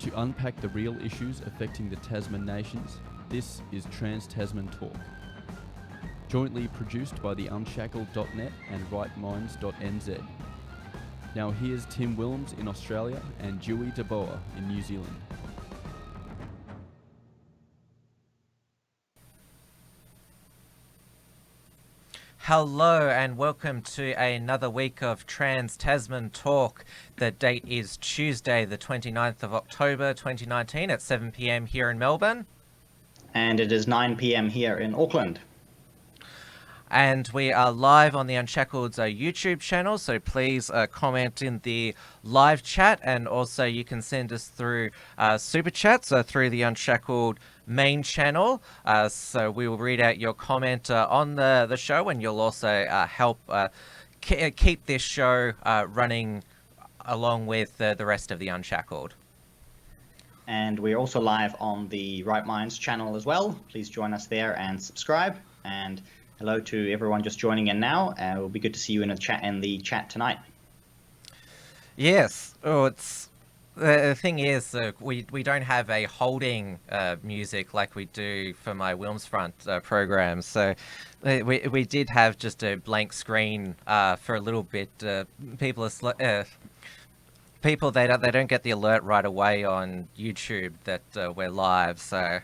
To unpack the real issues affecting the Tasman nations, this is Trans Tasman Talk. Jointly produced by the Unshackled.net and rightminds.nz. Now here's Tim Willems in Australia and Diewue in New Zealand. Hello and welcome to another week of Trans Tasman Talk. The date is Tuesday, the 29th of October 2019 at 7 p.m. here in Melbourne. And it is 9 p.m. here in Auckland. And we are live on the Unshackled's YouTube channel, so please comment in the live chat, and also you can send us through super chats through the Unshackled main channel. So we will read out your comment on the show, and you'll also help keep this show running along with the rest of the Unshackled. And we're also live on the Right Minds channel as well. Please join us there and subscribe. And hello to everyone just joining in now. It will be good to see you in the chat tonight. Yes. Oh, it's the thing is we don't have a holding music like we do for my Wilmsfront program. So we did have just a blank screen for a little bit. People they don't get the alert right away on YouTube that we're live. So.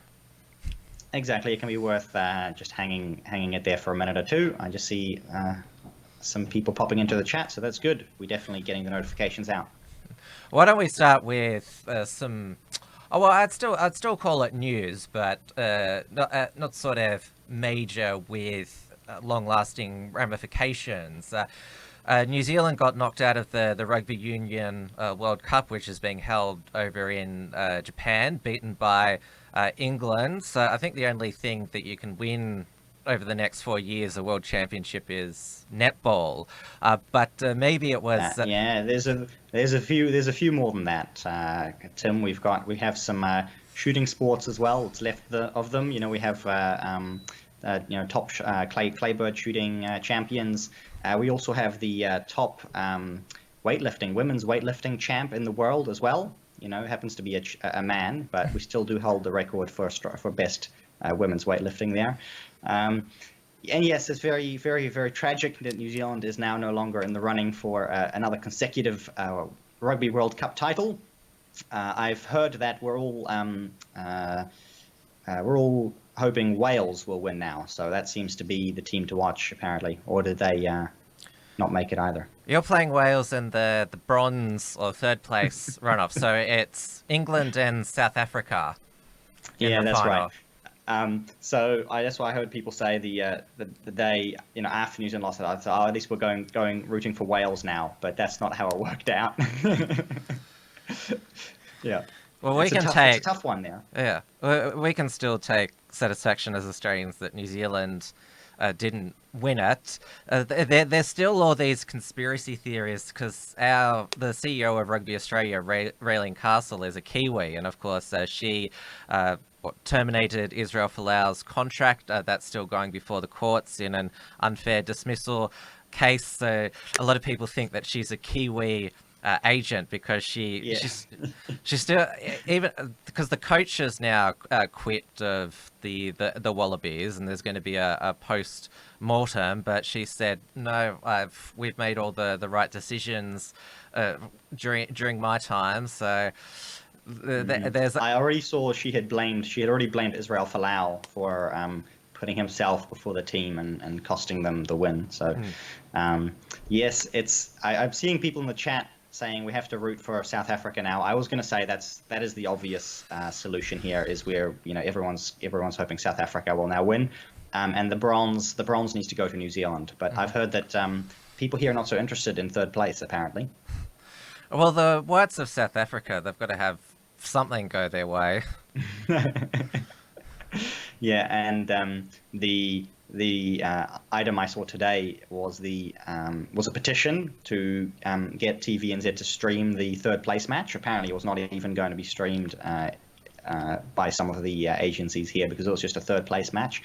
Exactly, it can be worth just hanging it there for a minute or two. I just see some people popping into the chat, so that's good. We're definitely getting the notifications out. Why don't we start with some? Oh well, I'd still call it news, but not sort of major with long-lasting ramifications. New Zealand got knocked out of the Rugby Union World Cup, which is being held over in Japan, beaten by England. So I think the only thing that you can win over the next 4 years a world championship is netball. But maybe it was. Yeah, there's a few more than that. Tim, we have some shooting sports as well. What's left of them? You know, we have top claybird shooting champions. We also have the top women's weightlifting champ in the world as well. You know, happens to be a man, but we still do hold the record for best women's weightlifting there. And yes, it's very, very, very tragic that New Zealand is now no longer in the running for another consecutive Rugby World Cup title. I've heard that we're all hoping Wales will win now, so that seems to be the team to watch apparently. Or did they not make it either? You're playing Wales in the bronze or third place runoff, so it's England and South Africa. Yeah, that's final. Right. So that's why I heard people say the day after New Zealand lost it, I thought, at least we're going rooting for Wales now, but that's not how it worked out. Yeah. Well, it's a tough one now. Yeah, we can still take satisfaction as Australians that New Zealand didn't win it. There's still all these conspiracy theories because the CEO of Rugby Australia, Raylene Castle, is a Kiwi, and of course she terminated Israel Folau's contract. That's still going before the courts in an unfair dismissal case. So a lot of people think that she's a Kiwi agent because she's still, even because the coaches now quit of the Wallabies, and there's going to be a post-mortem, but she said no, we've made all the right decisions during my time. So I already saw she had already blamed Israel Folau for putting himself before the team and costing them the win. So yes, I'm seeing people in the chat saying we have to root for South Africa now. I was going to say that is the obvious solution here, is where everyone's hoping South Africa will now win, and the bronze needs to go to New Zealand. But I've heard that people here are not so interested in third place apparently. Well, the whites of South Africa, they've got to have something go their way. Yeah, and the item I saw today was a petition to get TVNZ to stream the third place match. Apparently, it was not even going to be streamed by some of the agencies here because it was just a third place match.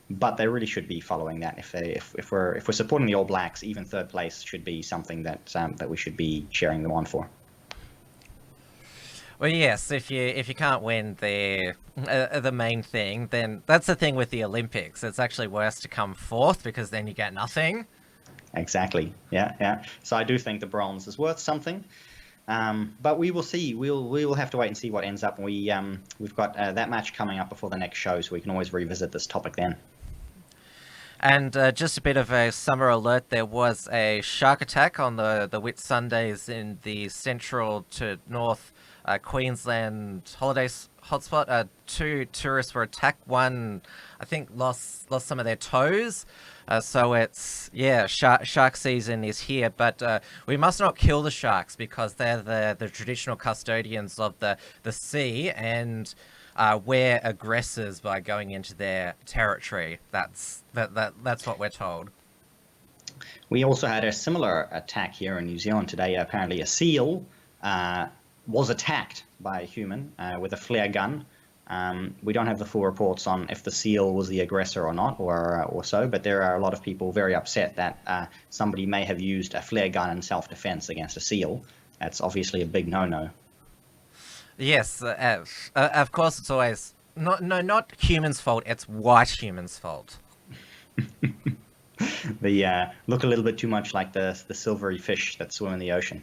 But they really should be following that. If we're supporting the All Blacks, even third place should be something that we should be cheering them on for. Well, yes, if you can't win the main thing, then that's the thing with the Olympics. It's actually worse to come fourth because then you get nothing. Exactly. Yeah, yeah. So I do think the bronze is worth something. But we will see. We will have to wait and see what ends up. We've got that match coming up before the next show, so we can always revisit this topic then. And just a bit of a summer alert, there was a shark attack on the Whitsundays in the central to north Queensland holidays hotspot. 2 tourists were attacked. One, I think, lost some of their toes. So it's, yeah, shark season is here, but we must not kill the sharks because they're the traditional custodians of the sea, and we're aggressors by going into their territory. That's what we're told. We also had a similar attack here in New Zealand today. Apparently a seal was attacked by a human with a flare gun. We don't have the full reports on if the seal was the aggressor or not, or so, but there are a lot of people very upset that somebody may have used a flare gun in self-defense against a seal. That's obviously a big no-no. Yes, of course it's always not humans' fault, it's white humans' fault. They look a little bit too much like the silvery fish that swim in the ocean.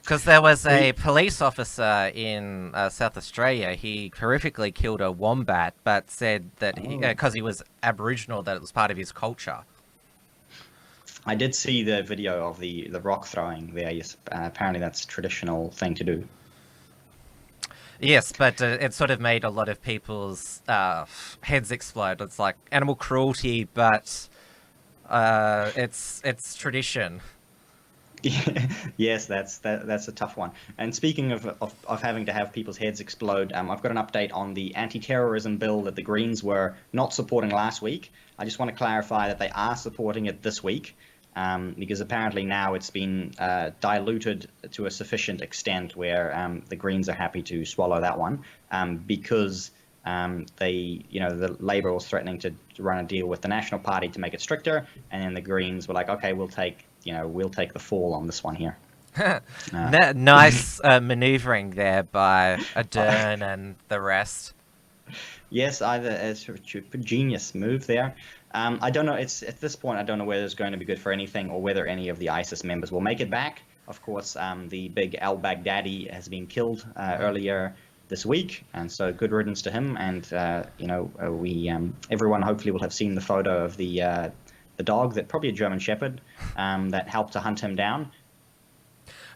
Because there was a police officer in South Australia. He horrifically killed a wombat, but said that because he was Aboriginal, that it was part of his culture. I did see the video of the rock throwing there. Yes, apparently that's a traditional thing to do. Yes, but it sort of made a lot of people's heads explode. It's like animal cruelty, but it's tradition. Yes, that's a tough one. And speaking of having to have people's heads explode, I've got an update on the anti-terrorism bill that the Greens were not supporting last week. I just want to clarify that they are supporting it this week, because apparently now it's been diluted to a sufficient extent where the Greens are happy to swallow that one, because the Labour was threatening to run a deal with the National Party to make it stricter, and then the Greens were like, okay, we'll take the fall on this one here. Nice manoeuvring there by Ardern and the rest. Yes, it's a genius move there. I don't know. It's at this point I don't know whether it's going to be good for anything or whether any of the ISIS members will make it back. Of course, the big al-Baghdadi has been killed earlier this week, and so good riddance to him. And everyone hopefully will have seen the photo of the dog, that probably a German Shepherd, that helped to hunt him down.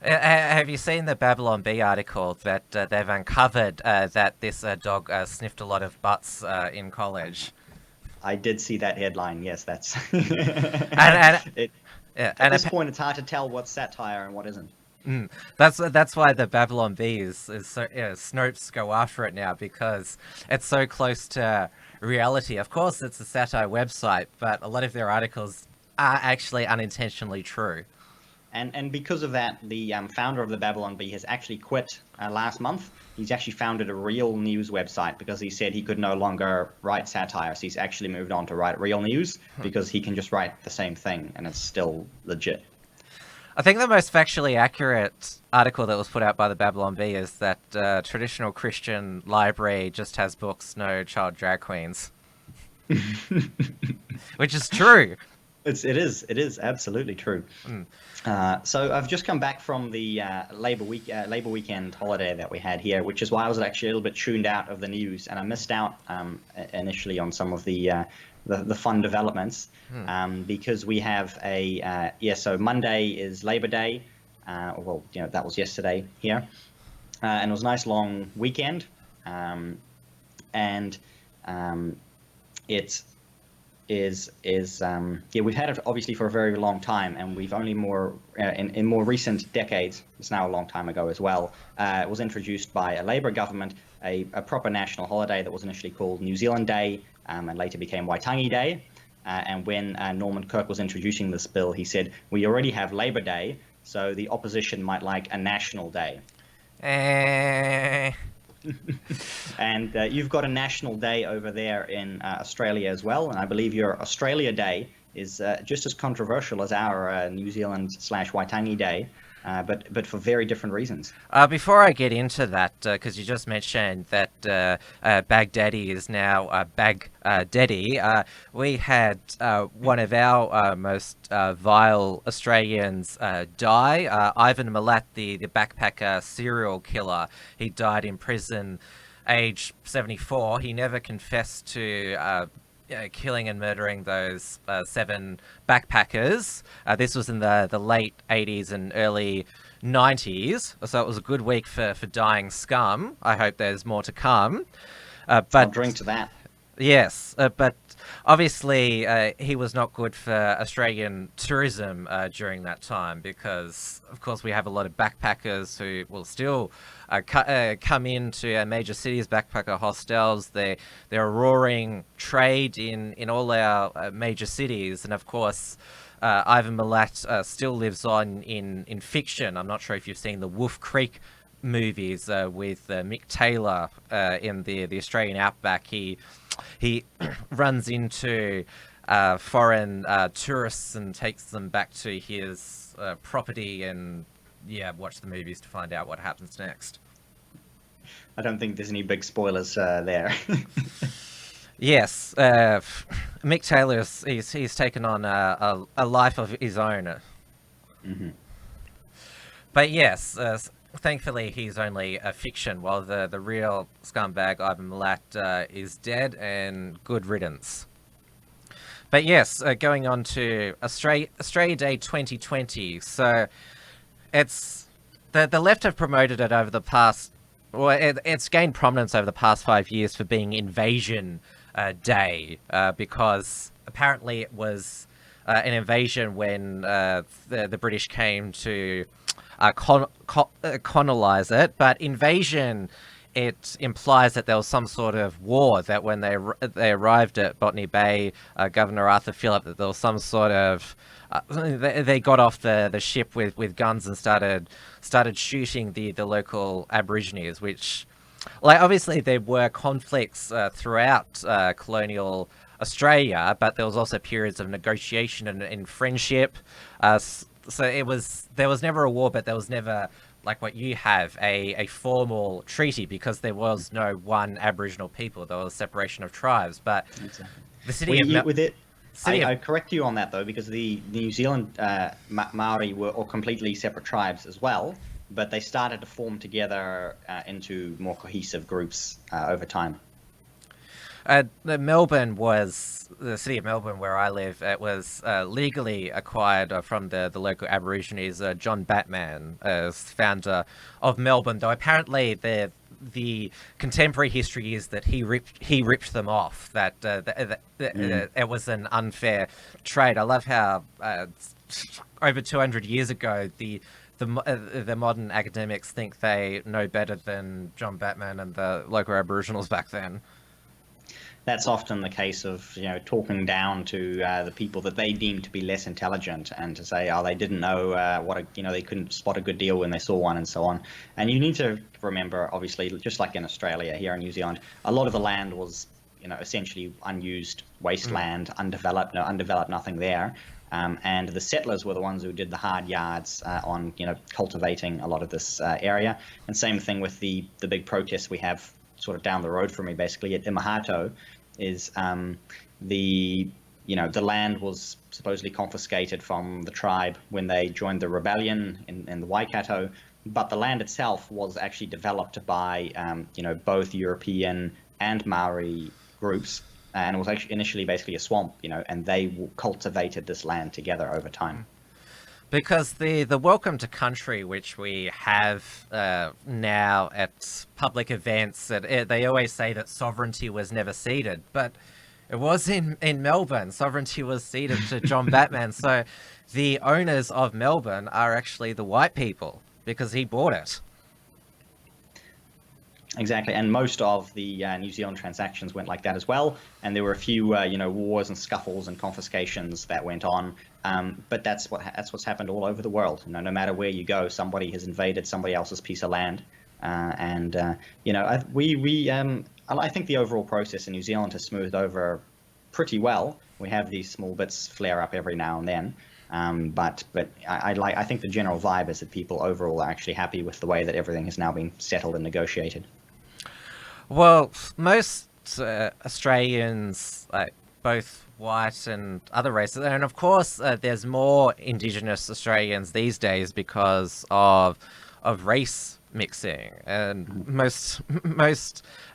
Have you seen the Babylon Bee article that they've uncovered that this dog sniffed a lot of butts in college? I did see that headline. Yes, that's. At this point, it's hard to tell what's satire and what isn't. That's why the Babylon Bee is so Snopes go after it now, because it's so close to reality. Of course, it's a satire website, but a lot of their articles are actually unintentionally true. And because of that, the founder of the Babylon Bee has actually quit last month. He's actually founded a real news website because he said he could no longer write satire. So he's actually moved on to write real news because he can just write the same thing and it's still legit. I think the most factually accurate article that was put out by the Babylon Bee is that traditional Christian library just has books, no child drag queens. Which is true. It is absolutely true. So I've just come back from the Labour weekend holiday that we had here, which is why I was actually a little bit tuned out of the news, and I missed out initially on some of the fun developments, because we have so Monday is Labour Day. That was yesterday here, and it was a nice long weekend, and it we've had it obviously for a very long time, and we've only in more recent decades, it's now a long time ago as well, it was introduced by a Labour government, a proper national holiday that was initially called New Zealand Day, and later became Waitangi Day. And when Norman Kirk was introducing this bill, he said, we already have Labour Day, so the opposition might like a national day. And you've got a national day over there in Australia as well, and I believe your Australia Day is just as controversial as our New Zealand /Waitangi Day. but for very different reasons. Before I get into that, because you just mentioned that Baghdadi is now Baghdadi, we had one of our most vile Australians die. Ivan Milat, the backpacker serial killer. He died in prison, age 74. He never confessed to killing and murdering those 7 backpackers. This was in the late 80s and early 90s, so it was a good week for dying scum. I hope there's more to come. But I'll drink to that. Yes, but obviously he was not good for Australian tourism during that time, because of course we have a lot of backpackers who will still come into major cities, backpacker hostels. They're a roaring trade in all our major cities, and of course Ivan Milat still lives on in fiction. I'm not sure if you've seen the Wolf Creek movies with Mick Taylor in the Australian outback. He runs into foreign tourists and takes them back to his property, and watch the movies to find out what happens next. I don't think there's any big spoilers there. Yes, Mick Taylor he's taken on a life of his own. Mm-hmm. But yes, thankfully he's only a fiction, while the real scumbag Ivan Milat is dead, and good riddance. But yes, going on to Australia Day 2020. So it's the left have promoted it over the past. Well, it's gained prominence over the past 5 years for being Invasion Day, because apparently it was an invasion when the British came to colonize it. But invasion, it implies that there was some sort of war, that when they arrived at Botany Bay, Governor Arthur Phillip, that there was some sort of they got off the ship with guns and started shooting the local Aborigines, which, like, obviously there were conflicts throughout colonial Australia, but there was also periods of negotiation and friendship. So there was never a war, but there was never, like what you have, a formal treaty, because there was no one Aboriginal people. There was separation of tribes. But Exactly. the city I correct you on that, though, because the New Zealand Maori were all completely separate tribes as well, but they started to form together into more cohesive groups over time. Melbourne was the city of Melbourne, where I live. It was legally acquired from the local Aborigines. John Batman, founder of Melbourne, though apparently the contemporary history is that he ripped them off. That it was an unfair trade. I love how over 200 years ago the modern academics think they know better than John Batman and the local Aboriginals back then. That's often the case of, talking down to the people that they deem to be less intelligent, and to say, they didn't know they couldn't spot a good deal when they saw one, and so on. And you need to remember, obviously, just like in Australia, here in New Zealand, a lot of the land was, essentially unused wasteland, undeveloped nothing there. And the settlers were the ones who did the hard yards on, cultivating a lot of this area. And same thing with the big protests we have sort of down the road from me, basically at Imahato, is the land was supposedly confiscated from the tribe when they joined the rebellion in the Waikato, but the land itself was actually developed by both European and Maori groups, and it was actually initially basically a swamp, and they cultivated this land together over time. Because the welcome to country, which we have now at public events, they always say that sovereignty was never ceded, but it was in Melbourne. Sovereignty was ceded to John Batman. So the owners of Melbourne are actually the white people, because he bought it. Exactly, and most of the New Zealand transactions went like that as well. And there were a few, wars and scuffles and confiscations that went on. But that's what's happened all over the world. No matter where you go, somebody has invaded somebody else's piece of land. I think the overall process in New Zealand has smoothed over pretty well. We have these small bits flare up every now and then, But I think the general vibe is that people overall are actually happy with the way that everything has now been settled and negotiated. Well, most Australians, like both white and other races, and of course there's more Indigenous Australians these days because of race mixing, and most,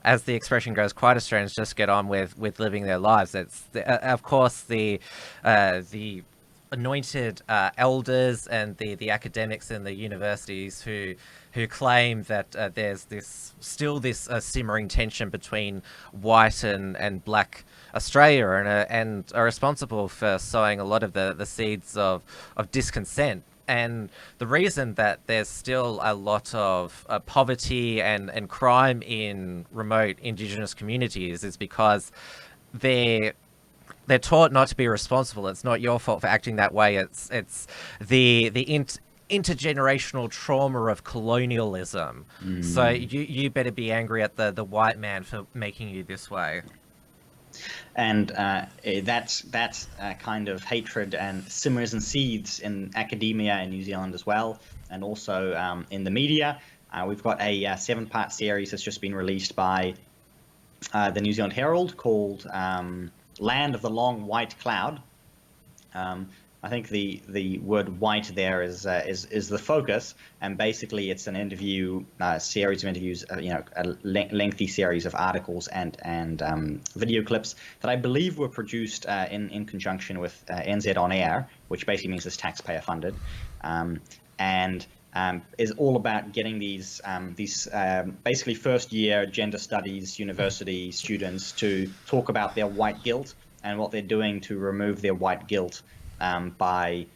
as the expression goes, quite Australians just get on with living their lives. It's of course the anointed elders and the academics in the universities who claim that there's this simmering tension between white and black Australia, and are responsible for sowing a lot of the seeds of discontent. And the reason that there's still a lot of poverty and crime in remote Indigenous communities is because they're taught not to be responsible. It's not your fault for acting that way. It's the intergenerational trauma of colonialism. So you better be angry at the white man for making you this way. And that kind of hatred and simmers and seethes in academia in New Zealand as well, and also in the media. We've got a 7-part series that's just been released by the New Zealand Herald called Land of the Long White Cloud. I think the word white there is the focus, and basically it's an interview series of interviews, a lengthy series of articles and video clips that I believe were produced in conjunction with NZ On Air, which basically means it's taxpayer funded, and is all about getting these basically first year gender studies university students to talk about their white guilt and what they're doing to remove their white guilt. By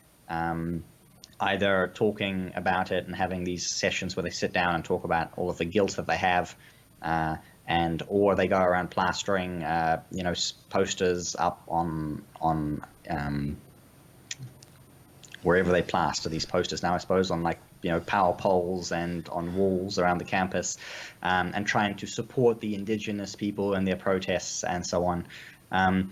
either talking about it and having these sessions where they sit down and talk about all of the guilt that they have, or they go around plastering, posters up on wherever they plaster these posters now, I suppose, on power poles and on walls around the campus, and trying to support the Indigenous people in their protests and so on, and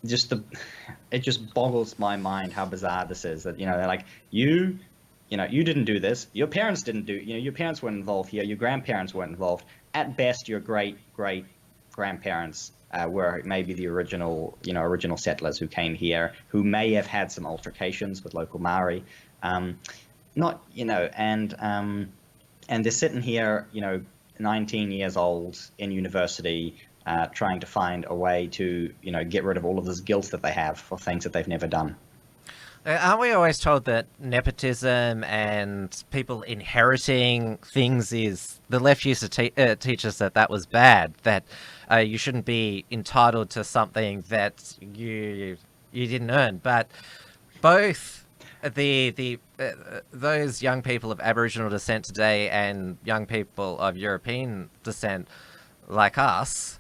it just boggles my mind how bizarre this is, that they're like, you didn't do this, your parents didn't do, your parents weren't involved here, your grandparents weren't involved, at best your great grandparents were maybe the original settlers who came here, who may have had some altercations with local Maori, and they're sitting here 19 years old in university, trying to find a way to, get rid of all of this guilt that they have for things that they've never done. Aren't we always told that nepotism and people inheriting things is... The left used to teach us that was bad, that you shouldn't be entitled to something that you didn't earn. But both those young people of Aboriginal descent today and young people of European descent like us...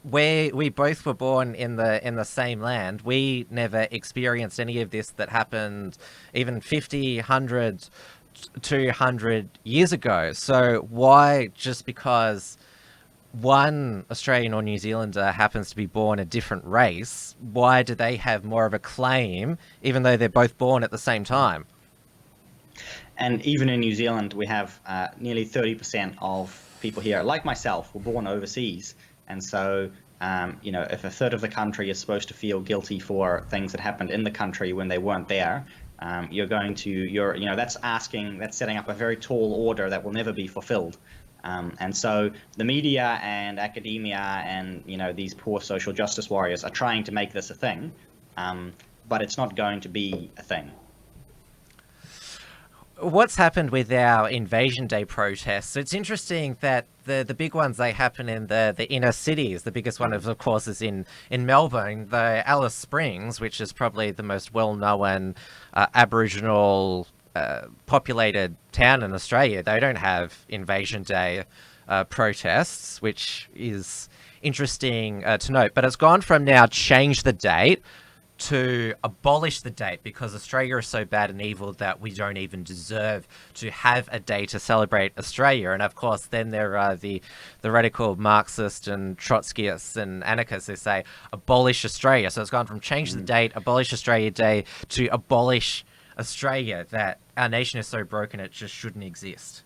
we both were born in the same land. We never experienced any of this that happened even 50, 100, 200 years ago. So why, just because one Australian or New Zealander happens to be born a different race, why do they have more of a claim, even though they're both born at the same time? And even in New Zealand, we have nearly 30% of people here, like myself, were born overseas. And so, if a third of the country is supposed to feel guilty for things that happened in the country when they weren't there, that's setting up a very tall order that will never be fulfilled. And so the media and academia and, these poor social justice warriors are trying to make this a thing, but it's not going to be a thing. What's happened with our Invasion Day protests? It's interesting that the big ones, they happen in the inner cities. The biggest one, of course, is in Melbourne. The Alice Springs, which is probably the most well-known Aboriginal populated town in Australia, they don't have Invasion Day protests, which is interesting to note. But it's gone from now change the date to abolish the date because Australia is so bad and evil that we don't even deserve to have a day to celebrate Australia. And of course, then there are the radical Marxists and Trotskyists and anarchists who say abolish Australia. So it's gone from change the date, abolish Australia Day, to abolish Australia, that our nation is so broken it just shouldn't exist.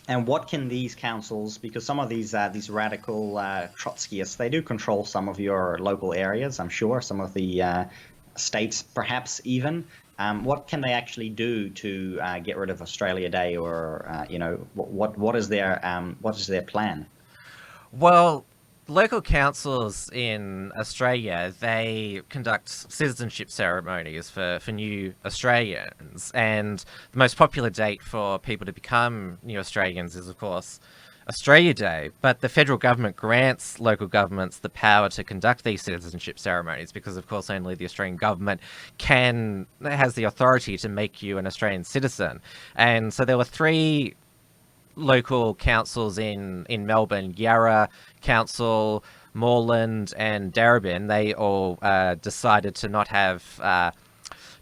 And what can these councils, because some of these radical Trotskyists, they do control some of your local areas, I'm sure, some of the states perhaps even. What can they actually do to get rid of Australia Day, or what is their plan? Well, local councils in Australia, they conduct citizenship ceremonies for new Australians, and the most popular date for people to become new Australians is, of course, Australia Day. But the federal government grants local governments the power to conduct these citizenship ceremonies because, of course, only the Australian government has the authority to make you an Australian citizen. And so there were 3 local councils in Melbourne: Yarra Council, Moreland and Darebin. They all decided to not have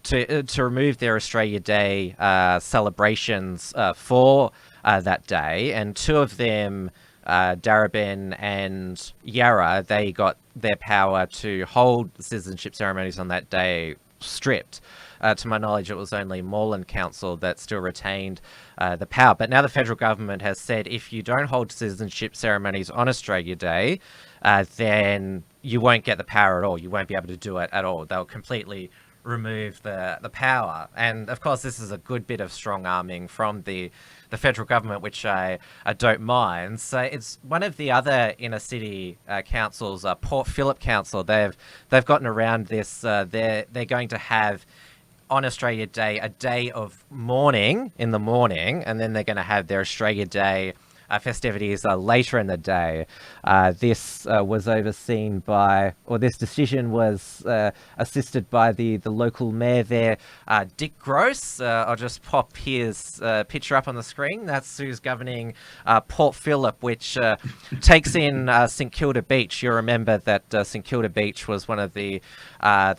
to remove their Australia Day celebrations for that day, and 2 of them, Darebin and Yarra, they got their power to hold citizenship ceremonies on that day stripped. To my knowledge, it was only Moreland Council that still retained the power. But now the federal government has said if you don't hold citizenship ceremonies on Australia Day, then you won't get the power at all. You won't be able to do it at all. They'll completely remove the power. And of course, this is a good bit of strong arming from the federal government, which I don't mind. So it's one of the other inner city councils, Port Phillip Council. They've gotten around this. They're going to have on Australia Day a day of mourning in the morning, and then they're going to have their Australia Day festivities later in the day. This was overseen by, or this decision was assisted by the local mayor there, Dick Gross. I'll just pop his picture up on the screen. That's who's governing Port Phillip, which takes in St Kilda Beach. You'll remember that St Kilda Beach was one of the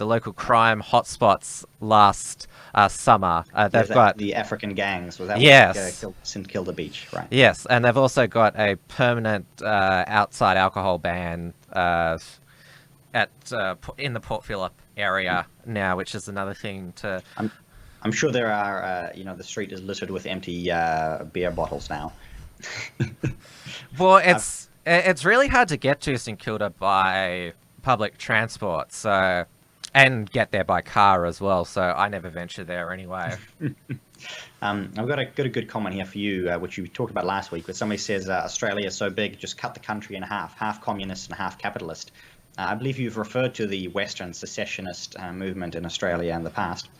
local crime hotspots last summer. They've got the African gangs. Was that yes, what St Kilda Beach, right? Yes, and they've also got a permanent outside alcohol ban in the Port Phillip area now, which is another thing to. I'm sure there are. The street is littered with empty beer bottles now. Well, it's really hard to get to St Kilda by public transport, so. And get there by car as well, so I never venture there anyway. I've got a good comment here for you, which you talked about last week, where somebody says Australia is so big, just cut the country in half communist and half capitalist. I believe you've referred to the Western secessionist movement in Australia in the past.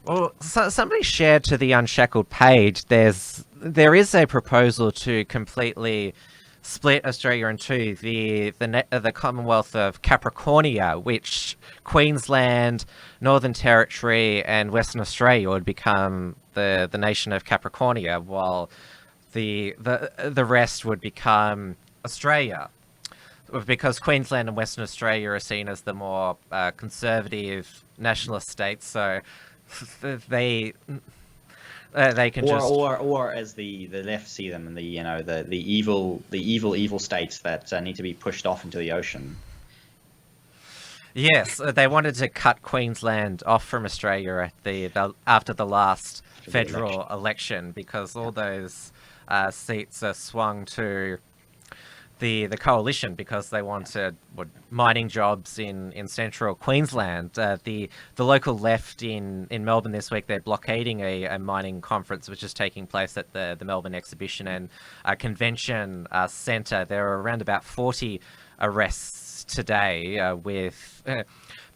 Well, so somebody shared to the Unshackled page, there is a proposal to completely split Australia in two, the Commonwealth of Capricornia, which Queensland, Northern Territory and Western Australia would become the nation of Capricornia, while the rest would become Australia, because Queensland and Western Australia are seen as the more conservative nationalist states, so they can or as the left see them, the evil states that need to be pushed off into the ocean. Yes, they wanted to cut Queensland off from Australia at after the last federal election, because all those seats are swung to the coalition, because they wanted mining jobs in central Queensland. The local left in Melbourne this week, they're blockading a mining conference which is taking place at the Melbourne Exhibition and Convention Centre. There are around about 40 arrests today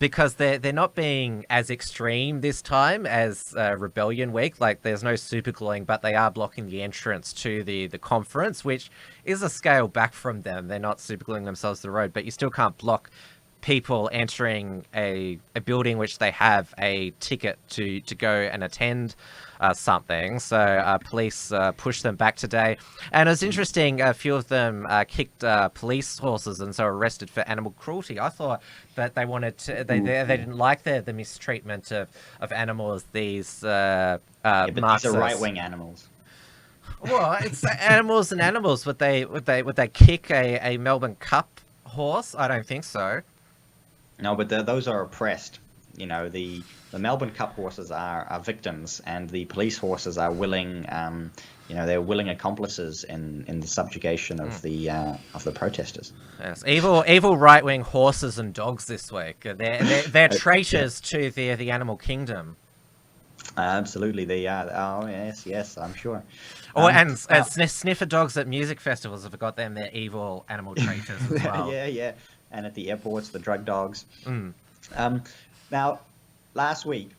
because they're not being as extreme this time as Rebellion Week. Like, there's no supergluing, but they are blocking the entrance to the conference, which is a scale back from them. They're not supergluing themselves to the road, but you still can't block people entering a building which they have a ticket to go and attend something. So police pushed them back today. And it was interesting, a few of them kicked police horses and so arrested for animal cruelty. I thought that they wanted to, they didn't like the mistreatment of animals, these But these Marxists. are right-wing animals. Well, it's animals and animals. Would they kick a Melbourne Cup horse? I don't think so. No, but those are oppressed. You know, the Melbourne Cup horses are victims, and the police horses are willing. They're willing accomplices in the subjugation of the protesters. Yes, evil right-wing horses and dogs this week. They're traitors to the animal kingdom. Absolutely, they are. Oh yes, I'm sure. Oh, and sniffer dogs at music festivals. I forgot them. They're evil animal traitors as well. Yeah. And at the airports, the drug dogs. Now, last week,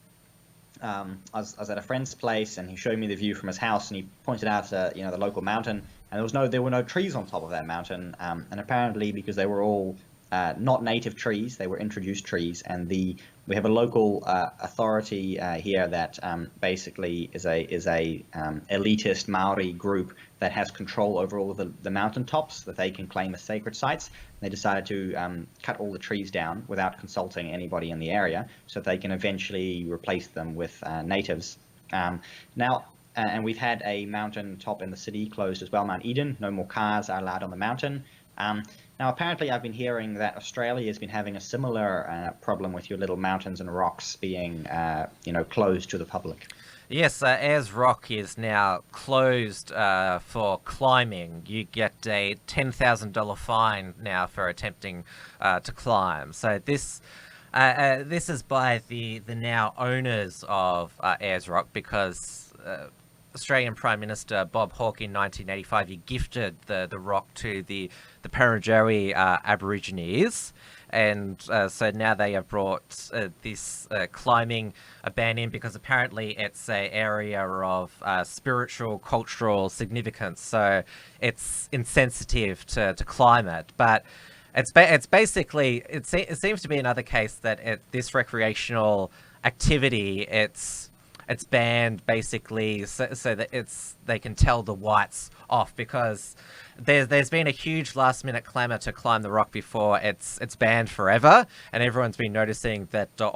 I was at a friend's place, and he showed me the view from his house, and he pointed out, the local mountain, and there were no trees on top of that mountain, and apparently because they were all not native trees, they were introduced trees, and we have a local authority here that basically is a elitist Maori group that has control over all of the mountaintops that they can claim as sacred sites. They decided to cut all the trees down without consulting anybody in the area, so that they can eventually replace them with natives. Now, and we've had a mountaintop in the city closed as well, Mount Eden. No more cars are allowed on the mountain. Now, apparently, I've been hearing that Australia has been having a similar problem with your little mountains and rocks being, closed to the public. Yes, Ayers Rock is now closed for climbing. You get a $10,000 fine now for attempting to climb. So this is by the now owners of Ayers Rock, because Australian Prime Minister Bob Hawke in 1985, he gifted the rock to the Parajuri Aborigines. And so now they have brought this climbing ban in, because apparently it's an area of spiritual, cultural significance. So it's insensitive to climb it. But it's basically, it seems to be another case that this recreational activity, it's banned basically so that they can tell the whites off, because there's been a huge last minute clamour to climb the rock before it's banned forever, and everyone's been noticing that they're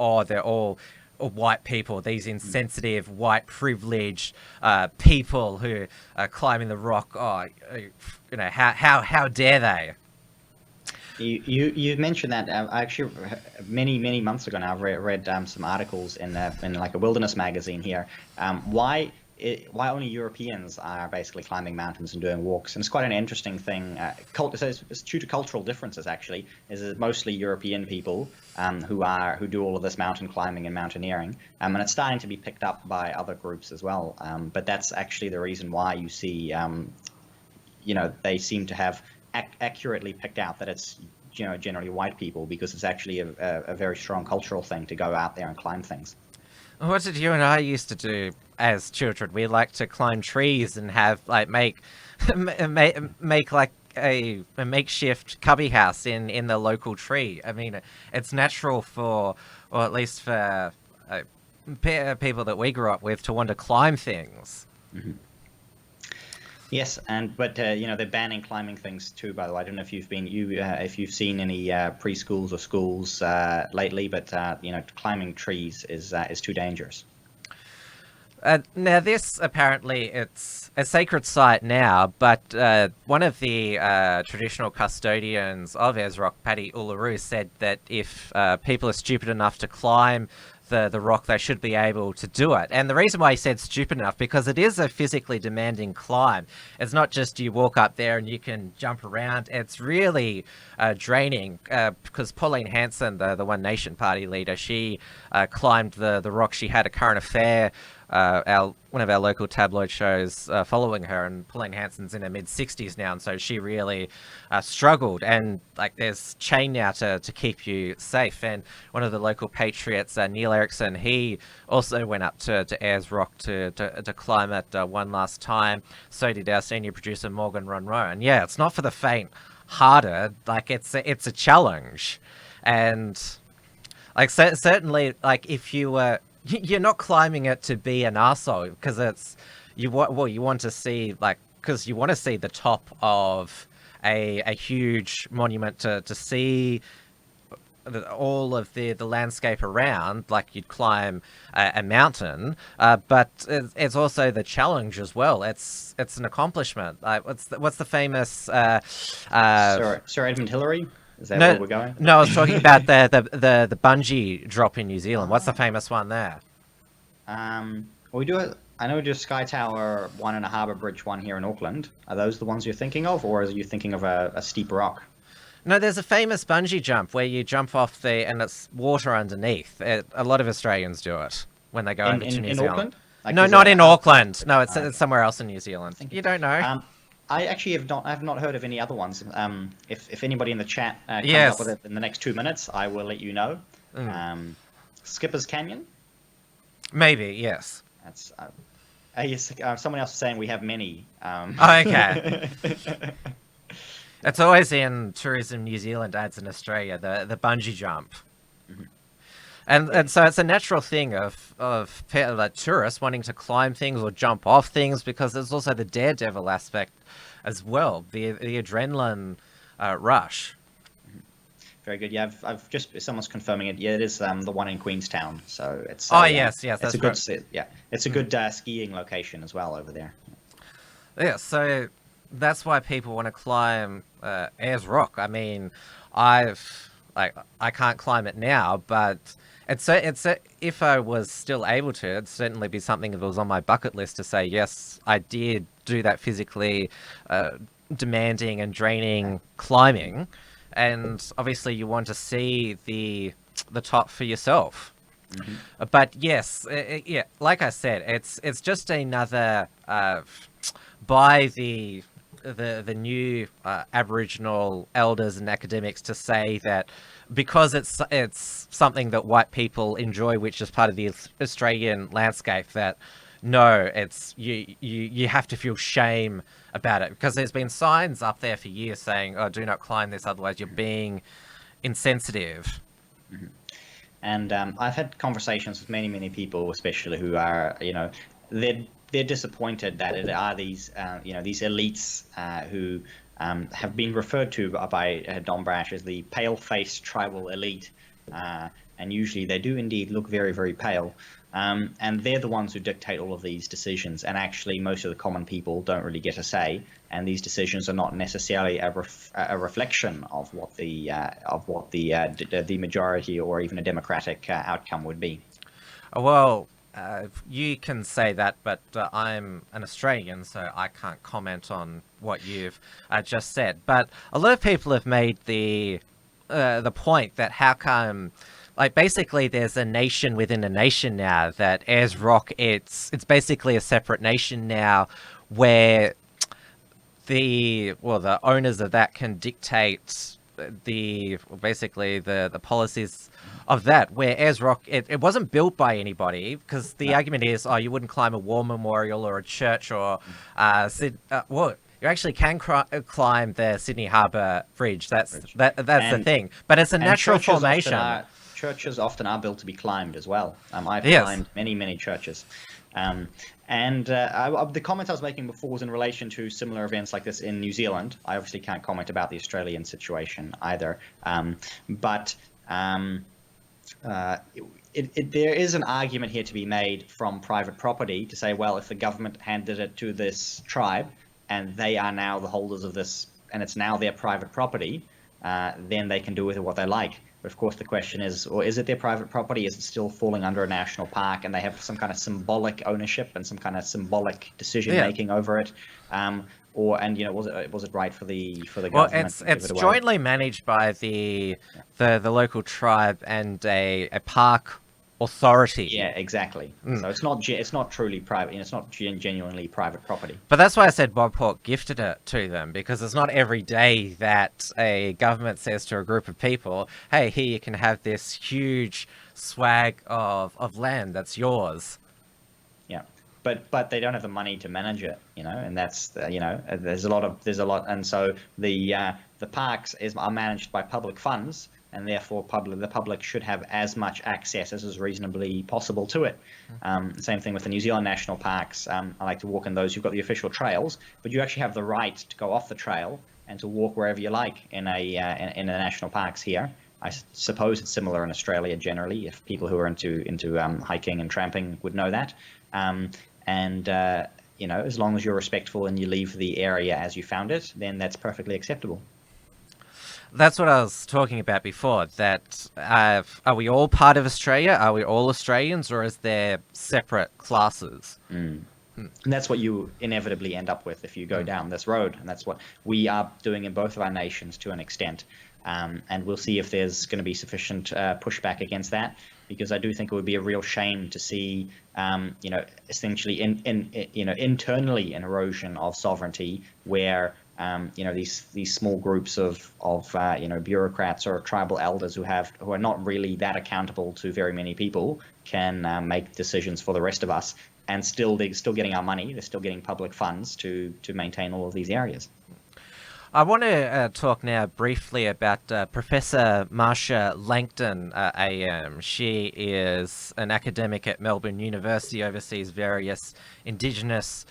all white people, these insensitive white privileged people who are climbing the rock. How dare they? You mentioned that actually many months ago now. I've read some articles in like a wilderness magazine here. Why only Europeans are basically climbing mountains and doing walks, and it's quite an interesting thing. It's due to cultural differences actually. It's mostly European people who do all of this mountain climbing and mountaineering, and it's starting to be picked up by other groups as well. But that's actually the reason why you see, they seem to have accurately picked out that it's generally white people, because it's actually a very strong cultural thing to go out there and climb things. What did you and I used to do as children? We like to climb trees and have make like a makeshift cubby house in the local tree. I mean, it's natural or at least for people that we grew up with, to want to climb things. Mm-hmm. Yes, but they're banning climbing things too. By the way, I don't know if if you've seen any preschools or schools lately, but climbing trees is too dangerous. Now, this apparently it's a sacred site now, but one of the traditional custodians of Ayers Rock, Paddy Uluru, said that if people are stupid enough to climb the rock, they should be able to do it. And the reason why he said stupid enough, because it is a physically demanding climb. It's not just you walk up there and you can jump around. It's really draining, because Pauline Hanson, the One Nation Party leader, she climbed the rock. She had a current affair, one of our local tabloid shows following her, and Pauline Hanson's in her mid-60s now, and so she really struggled, and there's chain now to keep you safe. And one of the local patriots, Neil Erickson, he also went up to Ayers Rock to climb it one last time. So did our senior producer Morgan Ronroe, and yeah, it's not for the faint-hearted. It's a challenge. And like certainly, like if you were, you're not climbing it to be an arsehole, because it's you want to see, like, because you want to see the top of a huge monument to see all of the landscape around, like you'd climb a mountain, but it's also the challenge as well. It's an accomplishment. What's the famous Sir Edmund Hillary? Is that where we're going? No, I was talking about the bungee drop in New Zealand. What's the famous one there? We do I know we do a Sky Tower one and a Harbour Bridge one here in Auckland. Are those the ones you're thinking of, or are you thinking of a steep rock? No, there's a famous bungee jump where you jump off and it's water underneath. A lot of Australians do it when they go over to New Zealand. Auckland? Like, no, not in Auckland. No, it's somewhere else in New Zealand. You don't know? I actually have not heard of any other ones. If anybody in the chat comes up with it in the next 2 minutes, I will let you know. Skipper's Canyon? Maybe, yes. That's yes. Someone else was saying we have many. Okay. It's always in Tourism New Zealand ads in Australia, the bungee jump. Mm-hmm. And so it's a natural thing of like tourists wanting to climb things or jump off things, because there's also the daredevil aspect as well, the adrenaline rush. Very good. Yeah, I've just, someone's confirming it. Yeah, it is the one in Queenstown. So it's yes, it's a good it's a good skiing location as well over there. Yeah, so that's why people want to climb Ayers Rock. I mean, I can't climb it now, but it's if I was still able to, it'd certainly be something that was on my bucket list to say, yes, I did do that physically demanding and draining climbing. And obviously you want to see the top for yourself. Mm-hmm. But yes, yeah, like I said, it's just another by the new Aboriginal elders and academics to say that because it's something that white people enjoy, which is part of the Australian landscape, that no, it's you have to feel shame about it, because there's been signs up there for years saying, "Oh, do not climb this, otherwise you're being insensitive." Mm-hmm. And I've had conversations with many people, especially who are, they're disappointed that it are these these elites who have been referred to by Don Brash as the pale-faced tribal elite, and usually they do indeed look very, very pale. And they're the ones who dictate all of these decisions, and actually most of the common people don't really get a say, and these decisions are not necessarily a reflection of what the majority or even a democratic outcome would be. Well, you can say that, but I'm an Australian, so I can't comment on what you've just said. But a lot of people have made the point that how come, like, basically there's a nation within a nation now, that Ayers Rock, it's basically a separate nation now, where the owners of that can dictate the policies of that, where Ayers Rock, it wasn't built by anybody, because the argument is, you wouldn't climb a war memorial or a church or you actually can climb the Sydney Harbour Bridge. That's the thing, but it's a natural formation. Churches often are built to be climbed as well. I've climbed many churches. The comment I was making before was in relation to similar events like this in New Zealand. I obviously can't comment about the Australian situation either. But there is an argument here to be made from private property to say, well, if the government handed it to this tribe and they are now the holders of this, and it's now their private property, then they can do with it what they like. But of course the question is, or is it their private property? Is it still falling under a national park, and they have some kind of symbolic ownership and some kind of symbolic decision making over it? Was it right for the government? Well, it's jointly managed by the local tribe and a park authority. Yeah, exactly. So it's not truly private. It's not genuinely private property. But that's why I said Bob Hawke gifted it to them, because it's not every day that a government says to a group of people, "Hey, here you can have this huge swag of land that's yours." Yeah, but they don't have the money to manage it, and that's there's a lot, and so the parks are managed by public funds. and therefore the public should have as much access as is reasonably possible to it. Same thing with the New Zealand national parks. I like to walk in those. You've got the official trails, but you actually have the right to go off the trail and to walk wherever you like in the national parks here. I suppose it's similar in Australia generally, if people who are into hiking and tramping would know that. As long as you're respectful and you leave the area as you found it, then that's perfectly acceptable. That's what I was talking about before, that are we all part of Australia? Are we all Australians, or is there separate classes? And that's what you inevitably end up with if you go down this road. And that's what we are doing in both of our nations to an extent. And we'll see if there's going to be sufficient pushback against that, because I do think it would be a real shame to see, essentially internally an erosion of sovereignty where these small groups of bureaucrats or tribal elders who are not really that accountable to very many people can make decisions for the rest of us, and they're still getting our money. They're still getting public funds to maintain all of these areas. I want to talk now briefly about Professor Marsha Langton AM. She is an academic at Melbourne University, oversees various indigenous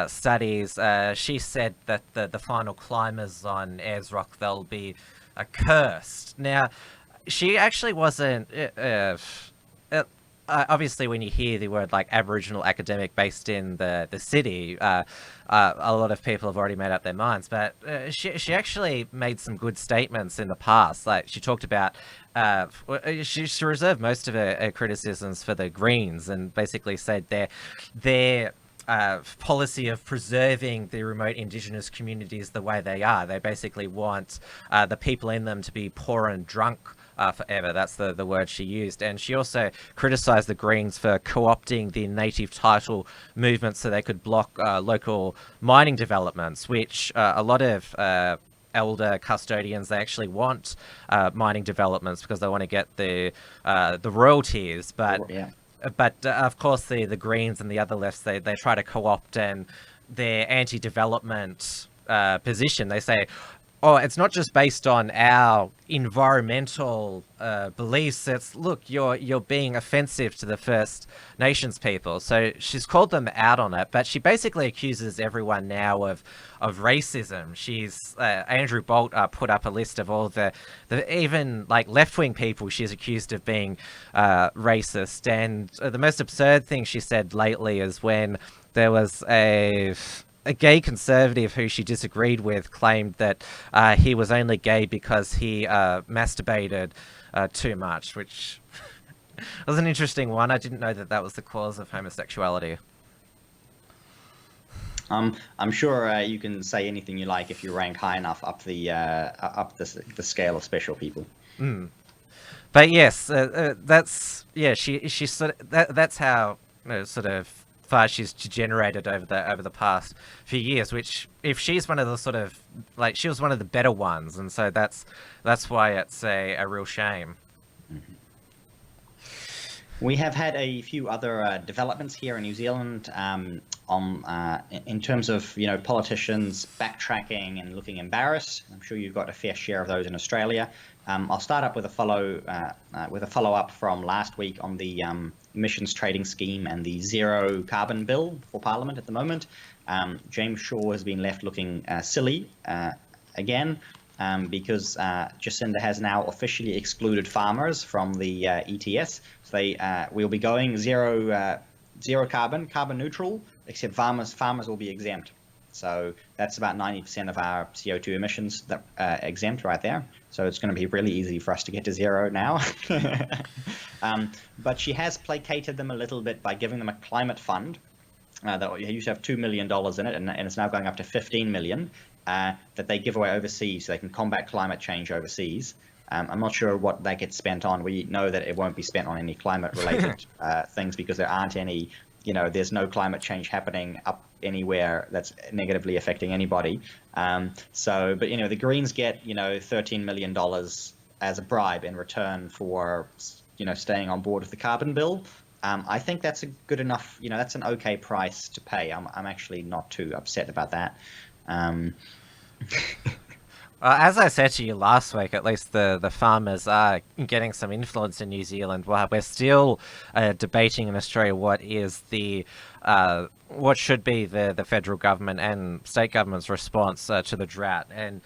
studies. She said that the final climbers on Ayers Rock, they'll be cursed. Now, she actually wasn't... obviously, when you hear the word like Aboriginal academic based in the city, a lot of people have already made up their minds. But she actually made some good statements in the past. Like, she talked about she reserved most of her criticisms for the Greens, and basically said their policy of preserving the remote indigenous communities the way they are. They basically want the people in them to be poor and drunk forever. That's the word she used. And she also criticised the Greens for co-opting the native title movement so they could block local mining developments, which a lot of elder custodians, they actually want mining developments because they want to get the royalties. But of course the Greens and the other lefts, they try to co-opt, and their anti-development position, they say, oh, it's not just based on our environmental beliefs. It's, look, you're being offensive to the First Nations people. So she's called them out on it, but she basically accuses everyone now of racism. She's Andrew Bolt put up a list of all the even like left-wing people she's accused of being racist. And the most absurd thing she said lately is when there was a gay conservative who she disagreed with claimed that he was only gay because he masturbated too much, which was an interesting one. I didn't know that was the cause of homosexuality. I'm sure you can say anything you like if you rank high enough up the scale of special people. But yes, she sort of, that's how sort of far she's degenerated over the past few years, which if she's one of the sort of like, she was one of the better ones, and so that's why it's a real shame. We have had a few other developments here in New Zealand in terms of politicians backtracking and looking embarrassed. I'm sure you've got a fair share of those in Australia. I'll start up with a follow-up from last week on the emissions trading scheme and the zero carbon bill for Parliament at the moment. James Shaw has been left looking silly again because Jacinda has now officially excluded farmers from the ETS. So we'll be going zero carbon neutral, except farmers will be exempt. So that's about 90% of our CO2 emissions that exempt right there. So it's going to be really easy for us to get to zero now. But she has placated them a little bit by giving them a climate fund that used to have $2 million in it, and it's now going up to $15 million that they give away overseas so they can combat climate change overseas. I'm not sure what that gets spent on. We know that it won't be spent on any climate-related things because there aren't any. There's no climate change happening up anywhere that's negatively affecting anybody. But the Greens get $13 million as a bribe in return for staying on board with the carbon bill. I think that's a good enough. That's an okay price to pay. I'm actually not too upset about that. As I said to you last week, at least the farmers are getting some influence in New Zealand. Well, we're still debating in Australia what should be the federal government and state government's response to the drought. And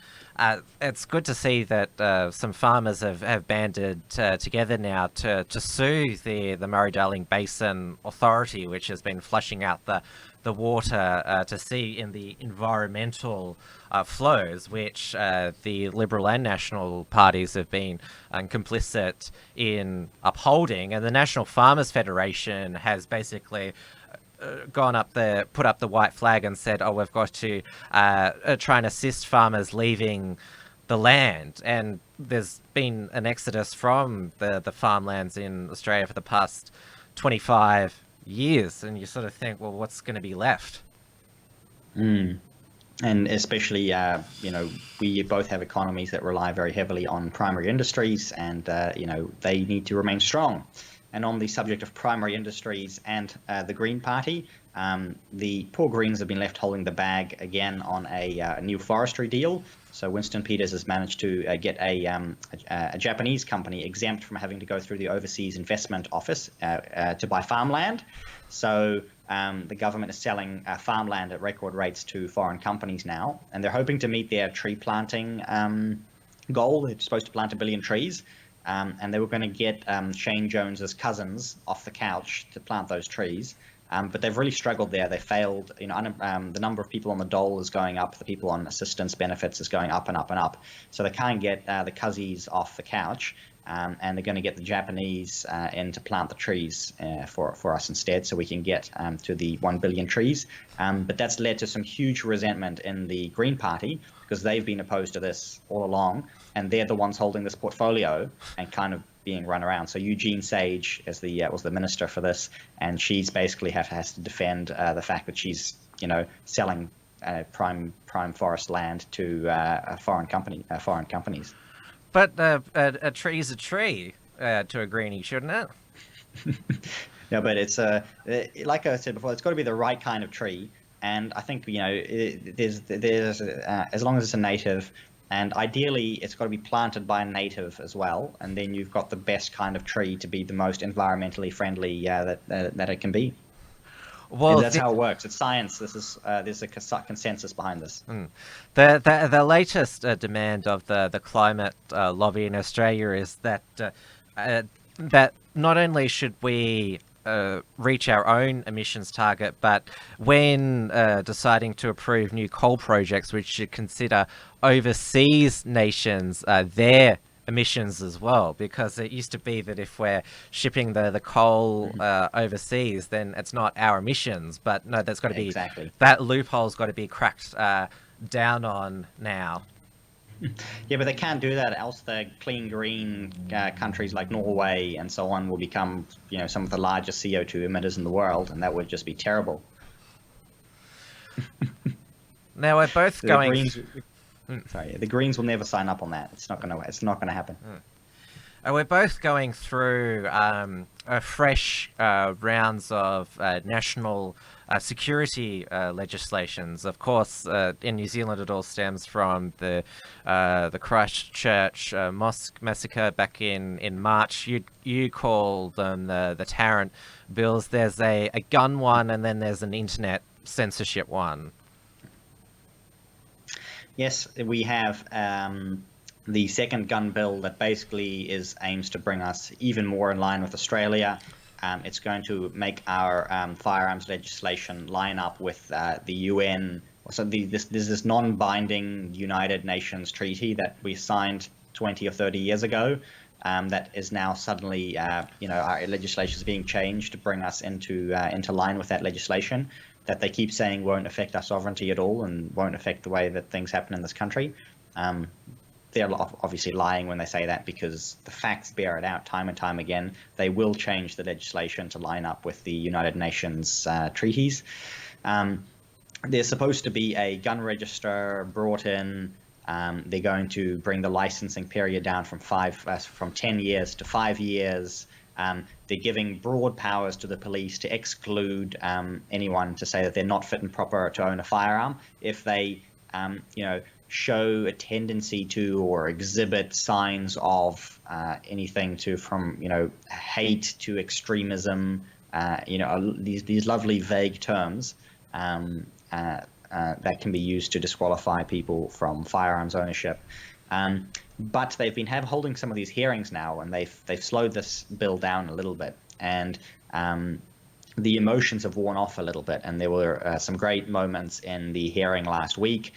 it's good to see that some farmers have banded together now to sue the Murray-Darling Basin Authority, which has been flushing out the water to sea in the environmental flows, which the Liberal and National parties have been complicit in upholding. And the National Farmers Federation has basically put up the white flag and said, oh, we've got to try and assist farmers leaving the land. And there's been an exodus from the farmlands in Australia for the past 25 years, and you sort of think, well, what's going to be left? And especially, we both have economies that rely very heavily on primary industries, and they need to remain strong. And on the subject of primary industries and the Green Party, the poor Greens have been left holding the bag again on a new forestry deal. So Winston Peters has managed to get a Japanese company exempt from having to go through the Overseas Investment Office to buy farmland. So the government is selling farmland at record rates to foreign companies now, and they're hoping to meet their tree planting goal. They're supposed to plant 1 billion trees. And they were going to get Shane Jones's cousins off the couch to plant those trees. But they've really struggled there. They failed. The number of people on the dole is going up. The people on assistance benefits is going up and up and up. So they can't get the cousins off the couch. And they're going to get the Japanese in to plant the trees for us instead, so we can get to the 1 billion trees. But that's led to some huge resentment in the Green Party, because they've been opposed to this all along, and they're the ones holding this portfolio and kind of being run around. So Eugene Sage was the minister for this, and she's basically has to defend the fact that she's selling prime forest land to foreign companies. But a tree's a tree to a greenie, shouldn't it? No, but it's like I said before, it's got to be the right kind of tree. And I think there's as long as it's a native, and ideally it's got to be planted by a native as well, and then you've got the best kind of tree to be the most environmentally friendly that it can be. Well, and that's how it works. It's science. There's a consensus behind this. The latest demand of the climate lobby in Australia is that that not only should we reach our own emissions target, but when deciding to approve new coal projects, we should consider overseas nations their emissions as well, because it used to be that if we're shipping the coal overseas, then it's not our emissions. But no, that's got to be exactly. That loophole's got to be cracked down on now. Yeah, but they can't do that, else the clean green countries like Norway and so on will become, some of the largest CO2 emitters in the world, and that would just be terrible. Now we're both going. The Greens will never sign up on that. It's not gonna happen. We're both going through fresh rounds of national security legislations. Of course, in New Zealand, it all stems from the Christchurch mosque massacre back in March. You call them the Tarrant bills. There's a gun one, and then there's an internet censorship one. Yes, we have the second gun bill that basically aims to bring us even more in line with Australia. It's going to make our firearms legislation line up with the UN. So there's this non-binding United Nations treaty that we signed 20 or 30 years ago. That is now suddenly, our legislation is being changed to bring us into line with that legislation that they keep saying won't affect our sovereignty at all and won't affect the way that things happen in this country. They're obviously lying when they say that, because the facts bear it out time and time again. They will change the legislation to line up with the United Nations treaties. There's supposed to be a gun register brought in. They're going to bring the licensing period down from 10 years to 5 years. They're giving broad powers to the police to exclude anyone to say that they're not fit and proper to own a firearm if they, show a tendency to or exhibit signs of anything from hate to extremism, these lovely vague terms that can be used to disqualify people from firearms ownership. But they've been holding some of these hearings now, and they've slowed this bill down a little bit, and the emotions have worn off a little bit. And there were some great moments in the hearing last week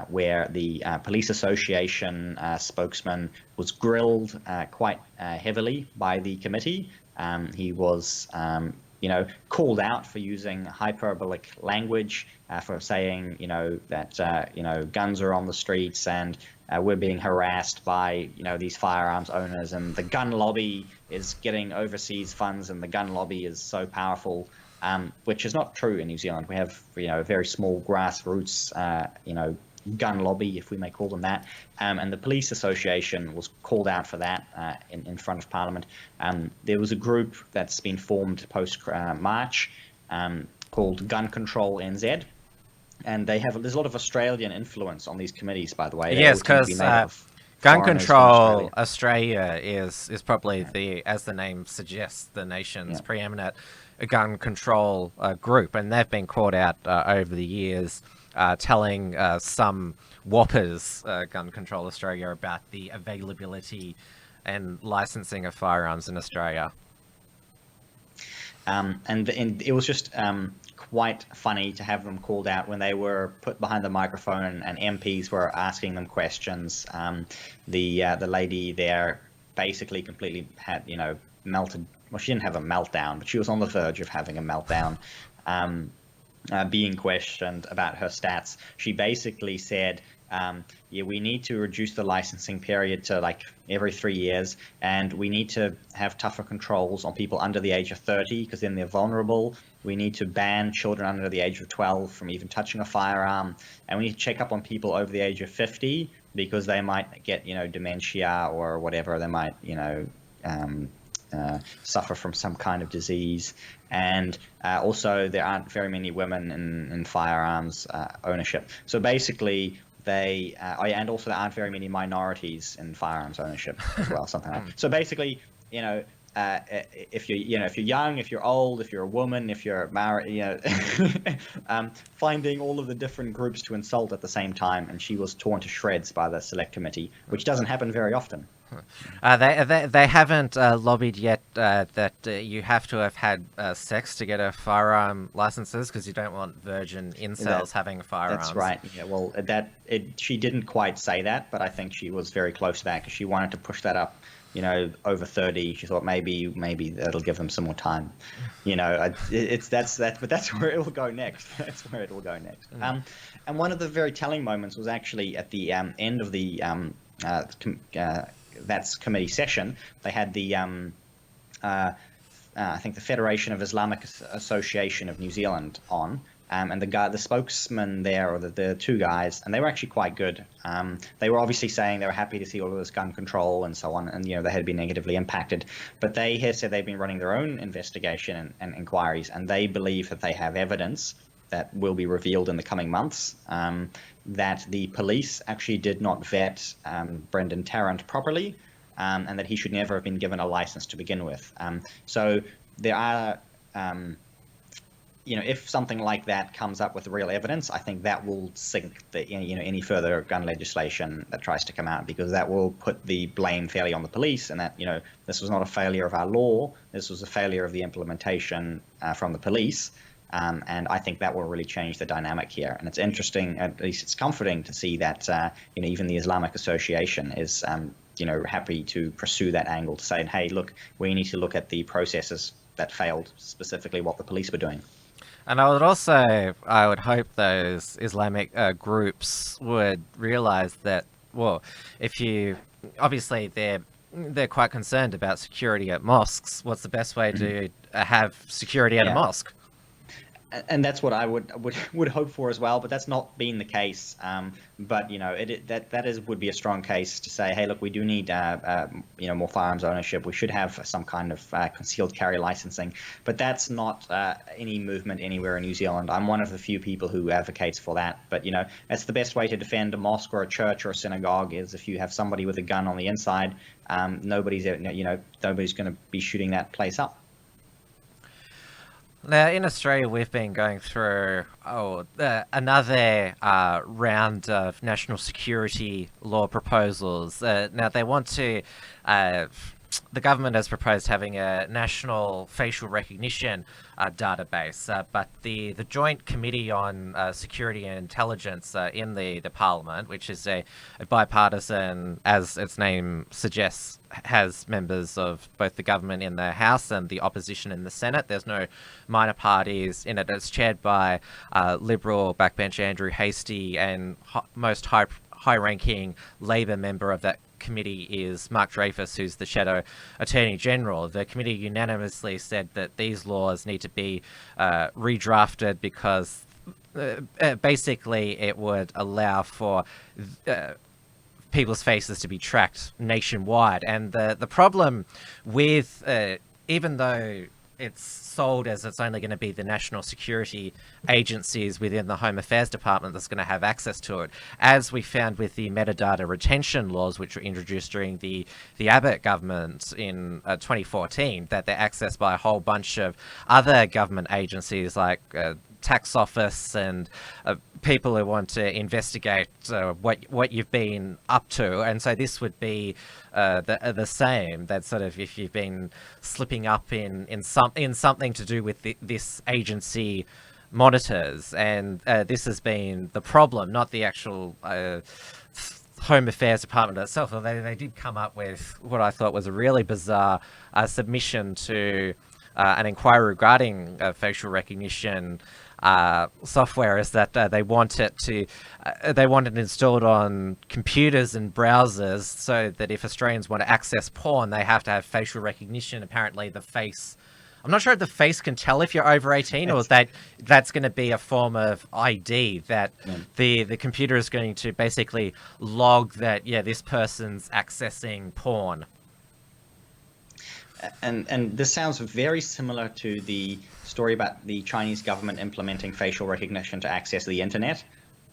where the police association spokesman was grilled quite heavily by the committee. He was called out for using hyperbolic language, for saying that guns are on the streets and we're being harassed by these firearms owners, and the gun lobby is getting overseas funds, and the gun lobby is so powerful, which is not true in New Zealand. We have a very small grassroots gun lobby, if we may call them that, and the police association was called out for that in front of Parliament. There was a group that's been formed post March called Gun Control NZ, and there's a lot of Australian influence on these committees, by the way. Yes, because Gun Control Australia is probably as the name suggests, the nation's preeminent gun control group, and they've been called out over the years, telling some whoppers, Gun Control Australia, about the availability and licensing of firearms in Australia. And it was just quite funny to have them called out when they were put behind the microphone and MPs were asking them questions. The lady there basically completely had melted. Well, she didn't have a meltdown, but she was on the verge of having a meltdown. Being questioned about her stats, she basically said, we need to reduce the licensing period to every 3 years, and we need to have tougher controls on people under the age of 30 because then they're vulnerable. We need to ban children under the age of 12 from even touching a firearm, and we need to check up on people over the age of 50 because they might get dementia or whatever. They might suffer from some kind of disease. And also there aren't very many women in firearms ownership. So basically and also there aren't very many minorities in firearms ownership as well, something like that. So basically, if you're young, if you're old, if you're a woman, if you're married, finding all of the different groups to insult at the same time, and she was torn to shreds by the select committee, which doesn't happen very often. They haven't lobbied yet that you have to have had sex to get a firearm licenses, because you don't want virgin incels having firearms. That's right. Yeah. Well, she didn't quite say that, but I think she was very close to that because she wanted to push that up. Over 30. She thought maybe that'll give them some more time. But that's where it will go next. That's where it will go next. And one of the very telling moments was actually at the end of the that's committee session. They had the I think the Federation of Islamic Association of New Zealand on. And the spokesman there, or the two guys, and they were actually quite good. They were obviously saying they were happy to see all of this gun control and so on, and they had been negatively impacted. But they have said they've been running their own investigation and inquiries, and they believe that they have evidence that will be revealed in the coming months that the police actually did not vet Brendan Tarrant properly, and that he should never have been given a license to begin with. So there are. If something like that comes up with real evidence, I think that will sink any further gun legislation that tries to come out, because that will put the blame fairly on the police, and that this was not a failure of our law, this was a failure of the implementation from the police, and I think that will really change the dynamic here. And it's interesting, at least it's comforting to see that even the Islamic Association is happy to pursue that angle, to say, hey, look, we need to look at the processes that failed, specifically what the police were doing. And I would hope those Islamic groups would realize that, well, obviously they're quite concerned about security at mosques. What's the best way to have security at a mosque? And that's what I would hope for as well, but that's not been the case. But that would be a strong case to say, hey, look, we do need more firearms ownership. We should have some kind of concealed carry licensing, but that's not any movement anywhere in New Zealand. I'm one of the few people who advocates for that. But that's the best way to defend a mosque or a church or a synagogue, is if you have somebody with a gun on the inside. Nobody's going to be shooting that place up. Now, in Australia, we've been going through another round of national security law proposals. Now, they want to... the government has proposed having a national facial recognition database, but the Joint Committee on Security and Intelligence in the Parliament, which is a bipartisan, as its name suggests, has members of both the government in the House and the opposition in the Senate. There's no minor parties in it. It's chaired by Liberal backbencher Andrew Hastie, and most high-ranking Labor member of that committee is Mark Dreyfus, who's the Shadow Attorney General. The committee unanimously said that these laws need to be redrafted because basically it would allow for people's faces to be tracked nationwide. And the problem with, even though it's sold as it's only going to be the national security agencies within the Home Affairs Department that's going to have access to it, as we found with the metadata retention laws, which were introduced during the Abbott government in 2014, that they're accessed by a whole bunch of other government agencies like tax office and people who want to investigate what you've been up to. And so this would be the same. That sort of, if you've been slipping up in something to do with this agency monitors, and this has been the problem, not the actual Home Affairs Department itself. Although they did come up with what I thought was a really bizarre submission to an inquiry regarding facial recognition software, is that they want it installed on computers and browsers, so that if Australians want to access porn, they have to have facial recognition. Apparently the face, I'm not sure if the face can tell if you're over 18, or that's going to be a form of ID that the computer is going to basically log that, this person's accessing porn. And this sounds very similar to the story about the Chinese government implementing facial recognition to access the internet.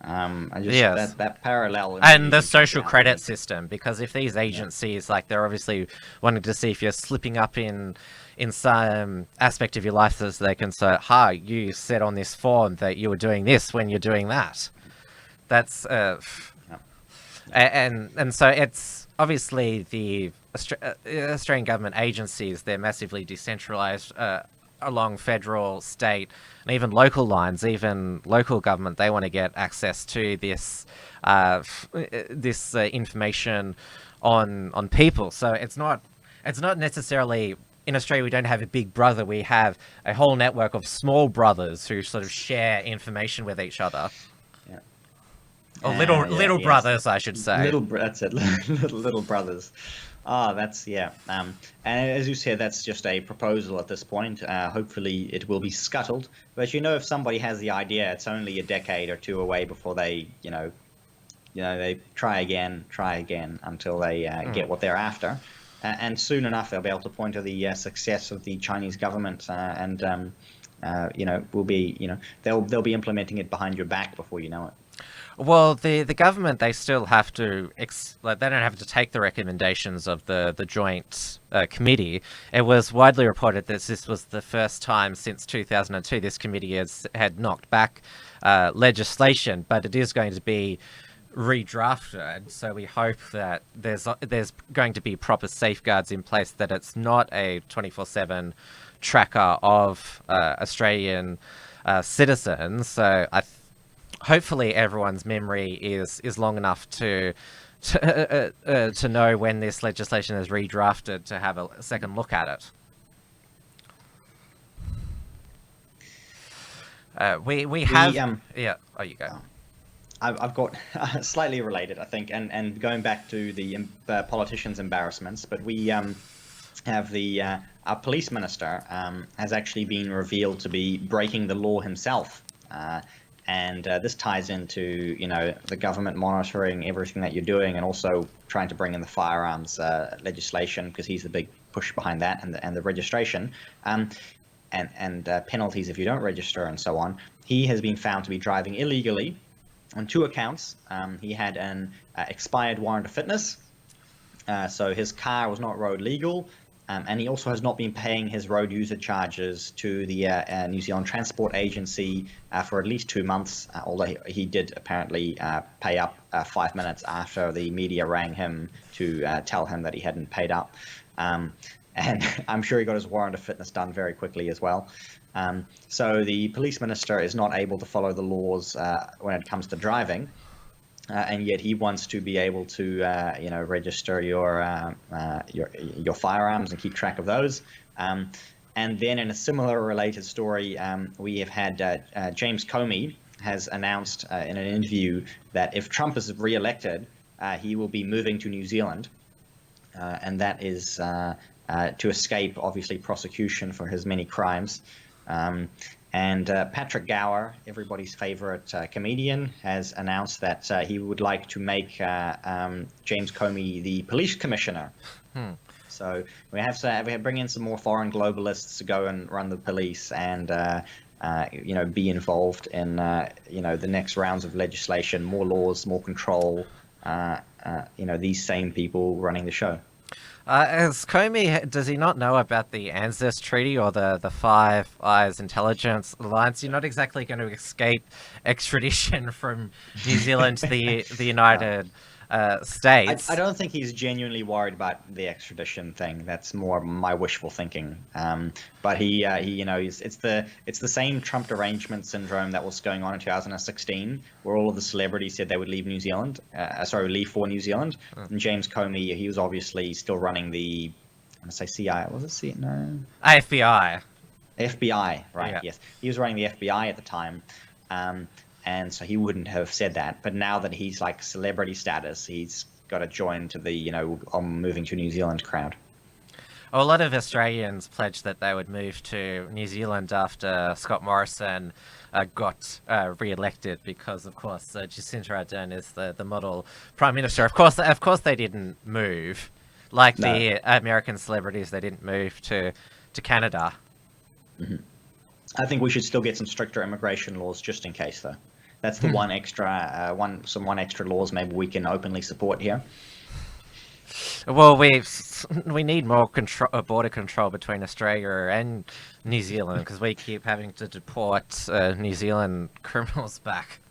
That parallel. And the social credit system, because if these agencies, they're obviously wanting to see if you're slipping up in some aspect of your life, so they can say, you said on this form that you were doing this when you're doing that. That's and so it's obviously the Australian government agencies, they're massively decentralised along federal, state, and even local lines. Even local government, they want to get access to this information on people. So it's not necessarily, in Australia we don't have a big brother, we have a whole network of small brothers who sort of share information with each other. Or little brothers, I should say. That's it. little brothers. That's and as you said, that's just a proposal at this point. Hopefully it will be scuttled. But if somebody has the idea, it's only a decade or two away before they, they try again until they get what they're after. And soon enough, they'll be able to point to the success of the Chinese government, and will be, they'll be implementing it behind your back before you know it. Well, the government, they still have to, they don't have to take the recommendations of the Joint Committee. It was widely reported that this was the first time since 2002 this committee had knocked back legislation, but it is going to be redrafted. So we hope that there's going to be proper safeguards in place, that it's not a 24/7 tracker of Australian citizens. So hopefully everyone's memory is long enough to know when this legislation is redrafted, to have a second look at it. We have oh, you go. I've got slightly related, I think, and going back to the politicians' embarrassments, but we have the our police minister has actually been revealed to be breaking the law himself. And this ties into, the government monitoring everything that you're doing, and also trying to bring in the firearms legislation, because he's the big push behind that, and the registration, and penalties if you don't register, and so on. He has been found to be driving illegally on 2 accounts. He had an expired warrant of fitness, so his car was not road legal. And he also has not been paying his road user charges to the New Zealand Transport Agency for at least 2 months, although he did apparently pay up 5 minutes after the media rang him to tell him that he hadn't paid up. And I'm sure he got his warrant of fitness done very quickly as well. So the police minister is not able to follow the laws when it comes to driving. And yet he wants to be able to, register your firearms and keep track of those. And then in a similar related story, we have had James Comey has announced in an interview that if Trump is re-elected, he will be moving to New Zealand, and that is to escape, obviously, prosecution for his many crimes. And Patrick Gower, everybody's favorite comedian, has announced that he would like to make James Comey the police commissioner. So we have to bring in some more foreign globalists to go and run the police, and be involved in the next rounds of legislation, more laws, more control. These same people running the show. As Comey, does he not know about the ANZUS Treaty or the Five Eyes Intelligence Alliance? You're not exactly going to escape extradition from New Zealand to the United States. I don't think he's genuinely worried about the extradition thing. That's more my wishful thinking. But it's the same Trump derangement syndrome that was going on in 2016, where all of the celebrities said they would leave New Zealand. Leave for New Zealand. And James Comey, he was obviously still running the, I'm gonna say CIA. Was it CIA? No. FBI. FBI, right? Yeah. Yes, he was running the FBI at the time. And so he wouldn't have said that. But now that he's like celebrity status, he's got to join to the, I'm moving to New Zealand crowd. A lot of Australians pledged that they would move to New Zealand after Scott Morrison got re-elected, because, of course, Jacinda Ardern is the model prime minister. Of course, they didn't move. Like No. the American celebrities, they didn't move to Canada. Mm-hmm. I think we should still get some stricter immigration laws just in case, though. That's the one extra laws maybe we can openly support here. Well, we need more border control between Australia and New Zealand, because we keep having to deport New Zealand criminals back.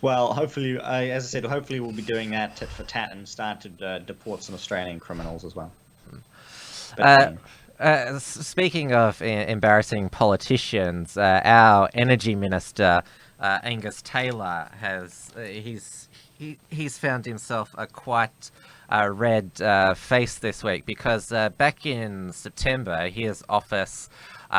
Well, hopefully, as I said, hopefully we'll be doing that tit for tat and start to deport some Australian criminals as well. Speaking of embarrassing politicians, our energy minister Angus Taylor he's found himself a quite red face this week, because back in September his office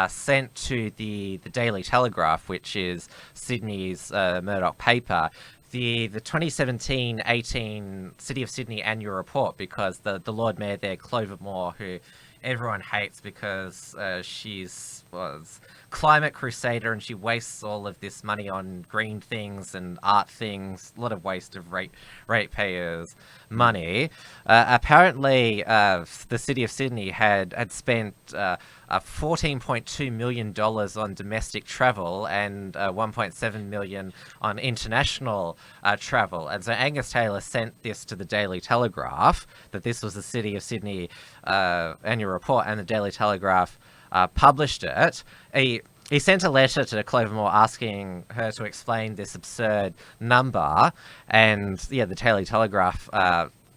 sent to the Daily Telegraph, which is Sydney's Murdoch paper, the 2017-18 City of Sydney annual report, because the Lord Mayor there, Clover Moore, who everyone hates because she's climate crusader and she wastes all of this money on green things and art things, a lot of waste of ratepayers' money. Apparently, the City of Sydney had spent $14.2 million on domestic travel and $1.7 million on international travel. And so Angus Taylor sent this to the Daily Telegraph, that this was the City of Sydney annual report, and the Daily Telegraph published it. He sent a letter to Clover Moore asking her to explain this absurd number, and the Daily Telegraph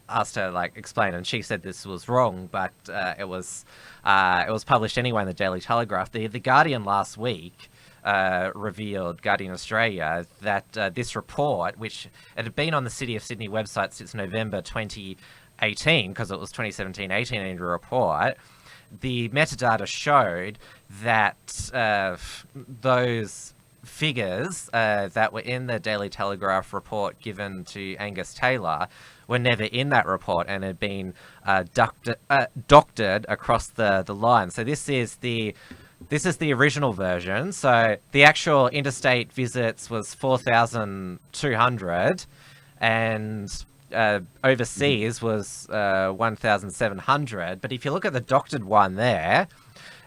asked her explain, and she said this was wrong, but it was published anyway in the Daily Telegraph. The Guardian last week revealed, Guardian Australia, that this report, which it had been on the City of Sydney website since November 2018, because it was 2017-18 annual report, the metadata showed that those figures that were in the Daily Telegraph report given to Angus Taylor were never in that report and had been doctored across the line. So this is the original version. So the actual interstate visits was 4,200, and overseas was 1,700. But if you look at the doctored one there,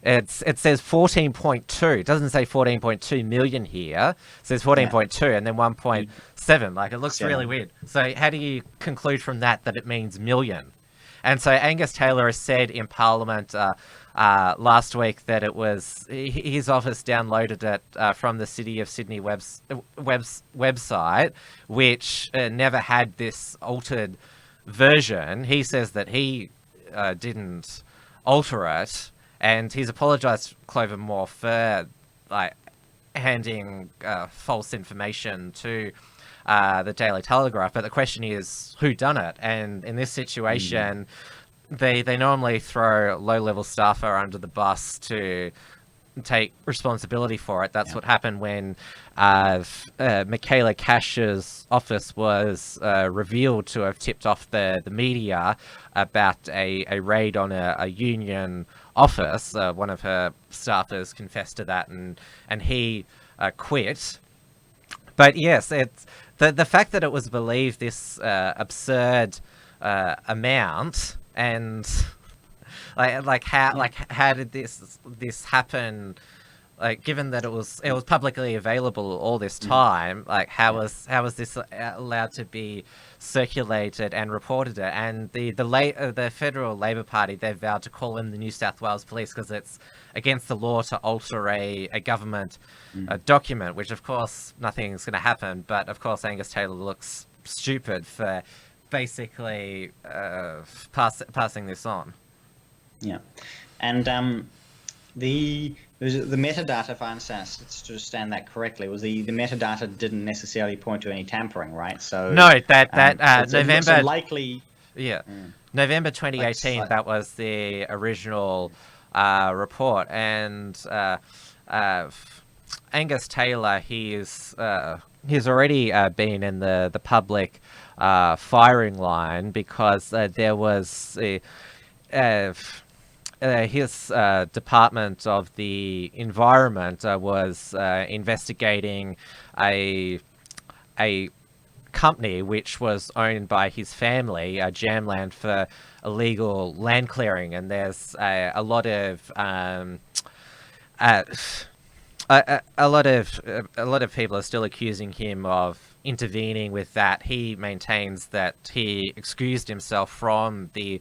it says 14.2. It doesn't say 14.2 million here. It says 14.2 and then 1.7. Like, it looks really weird. So how do you conclude from that it means million? And so Angus Taylor has said in Parliament last week that it was his office downloaded it from the City of Sydney website, which never had this altered version. He says that he didn't alter it, and he's apologised, Clover Moore, for handing false information to the Daily Telegraph. But the question is, who done it? And in this situation, they normally throw low-level staffer under the bus to take responsibility for it. That's what happened when Michaela Cash's office was revealed to have tipped off the media about a raid on a union office. One of her staffers confessed to that, and he quit. But yes, it's the fact that it was believed this absurd amount, and how did this happen? Like, given that it was publicly available all this time, how was this allowed to be circulated and reported? And the Federal Labor Party, they've vowed to call in the New South Wales Police because it's against the law to alter a government document, which of course nothing's going to happen. But of course Angus Taylor looks stupid for basically passing this on. Yeah, and the metadata, if I understand that correctly, was the metadata didn't necessarily point to any tampering, right? So no, that November likely. Yeah, November 2018. That was the original report, and Angus Taylor, he's already been in the public firing line because there was his Department of the Environment was investigating a company which was owned by his family, Jamland, for illegal land clearing, and there's a lot of people are still accusing him of intervening with that. He maintains that he excused himself from the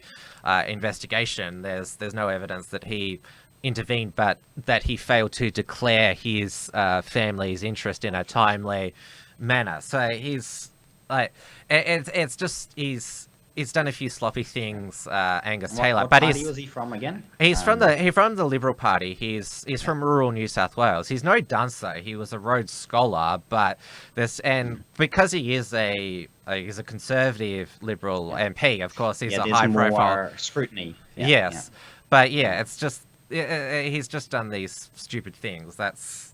investigation. There's no evidence that he intervened, but that he failed to declare his family's interest in a timely manner. So he's he's done a few sloppy things, Angus Taylor. What party was he from again? He's from the Liberal Party. He's from rural New South Wales. He's no dunce though. He was a Rhodes Scholar, but because he is he's a conservative Liberal MP. Of course, he's a high profile. More scrutiny. Yes, but it's just he's just done these stupid things. That's.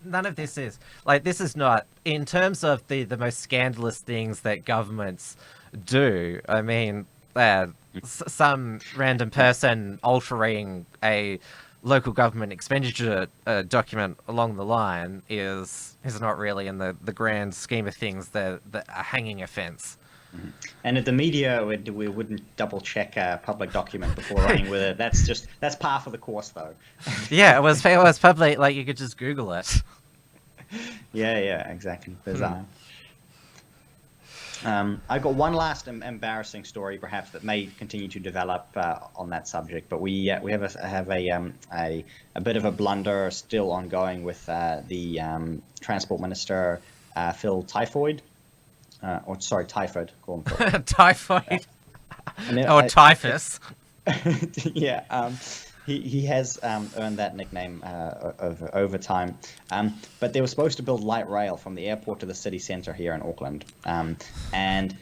None of this is this is not in terms of the most scandalous things that governments do. I mean, some random person altering a local government expenditure document along the line is not really in the grand scheme of things the hanging offence. Mm-hmm. And at the media, we wouldn't double check a public document before running with it. That's par for the course, though. Yeah, it was public. You could just Google it. Yeah, exactly. Bizarre. I've got one last embarrassing story, perhaps, that may continue to develop on that subject. But we have a bit of a blunder still ongoing with the Transport Minister Phil Typhoid. Typhoid. Call him Typhoid. Or typhus. Yeah. He has earned that nickname over time. But they were supposed to build light rail from the airport to the city centre here in Auckland. And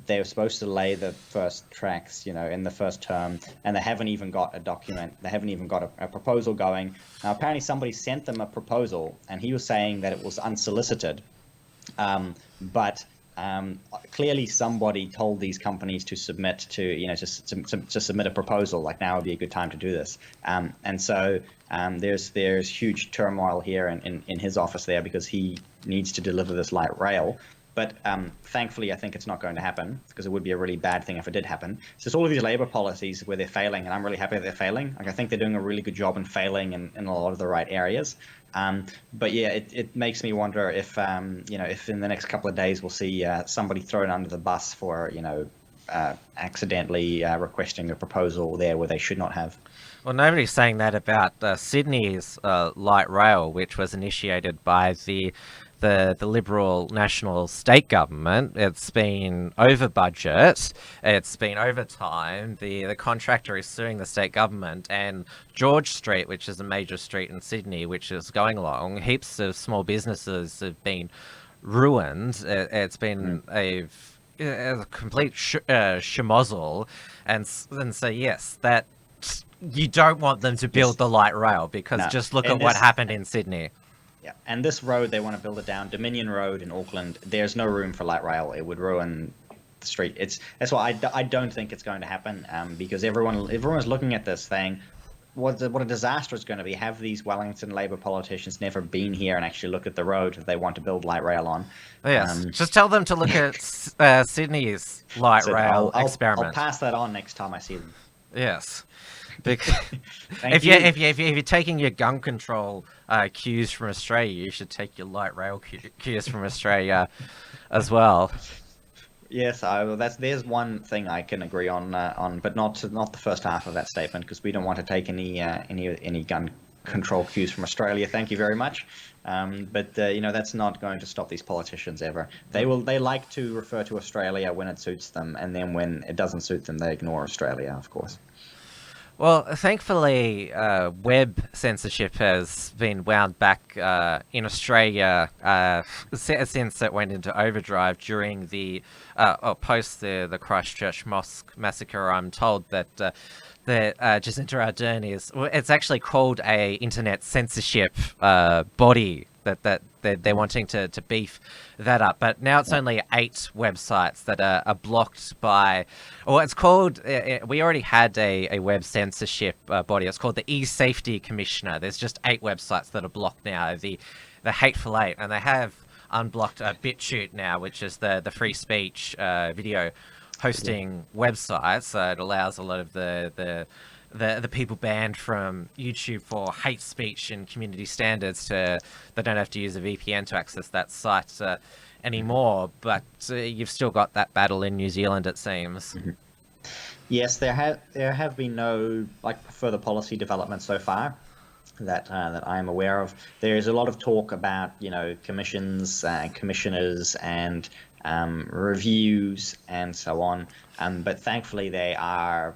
They were supposed to lay the first tracks, in the first term, and they haven't even got a document. They haven't even got a proposal going. Now, apparently somebody sent them a proposal, and he was saying that it was unsolicited. But clearly somebody told these companies to submit to submit a proposal, like now would be a good time to do this. And so there's huge turmoil here in his office there, because he needs to deliver this light rail. But thankfully, I think it's not going to happen, because it would be a really bad thing if it did happen. So it's all of these Labour policies where they're failing, and I'm really happy that they're failing. Like, I think they're doing a really good job in failing in a lot of the right areas. But yeah, it makes me wonder if if in the next couple of days we'll see somebody thrown under the bus for accidentally requesting a proposal there where they should not have. Well, nobody's saying that about Sydney's light rail, which was initiated by the Liberal National State Government. It's been over budget, it's been over time. The contractor is suing the state government, and George Street, which is a major street in Sydney, which is going along, heaps of small businesses have been ruined. It's been a complete schmozzle, and so yes, that you don't want them to build the light rail, because just look at what happened in Sydney. Yeah, and this road, they want to build it down. Dominion Road in Auckland, there's no room for light rail. It would ruin the street. That's why I don't think it's going to happen, because everyone's looking at this thing. What a disaster it's going to be. Have these Wellington Labour politicians never been here and actually look at the road that they want to build light rail on? Yes, just tell them to look at Sydney's light rail experiment. I'll pass that on next time I see them. Yes. If you're taking your gun control cues from Australia, you should take your light rail cues from Australia as well. Yes, there's one thing I can agree on, but not the first half of that statement, because we don't want to take any gun control cues from Australia. Thank you very much. But that's not going to stop these politicians ever. They like to refer to Australia when it suits them, and then when it doesn't suit them, they ignore Australia, of course. Well, thankfully, web censorship has been wound back in Australia since it went into overdrive during post the Christchurch mosque massacre. I'm told that Jacinta Ardern it's actually called a internet censorship body that they're wanting to beef that up, but now it's only 8 websites that are blocked by, or it's called, we already had a web censorship body. It's called the E-Safety Commissioner. There's just 8 websites that are blocked now, the Hateful Eight, and they have unblocked BitChute now, which is the free speech video hosting website. So it allows a lot of the people banned from YouTube for hate speech and community standards they don't have to use a VPN to access that site anymore. But you've still got that battle in New Zealand, it seems. Mm-hmm. Yes, there have been no further policy developments so far that I am aware of. There is a lot of talk about commissions, commissioners, and reviews and so on. But thankfully they are.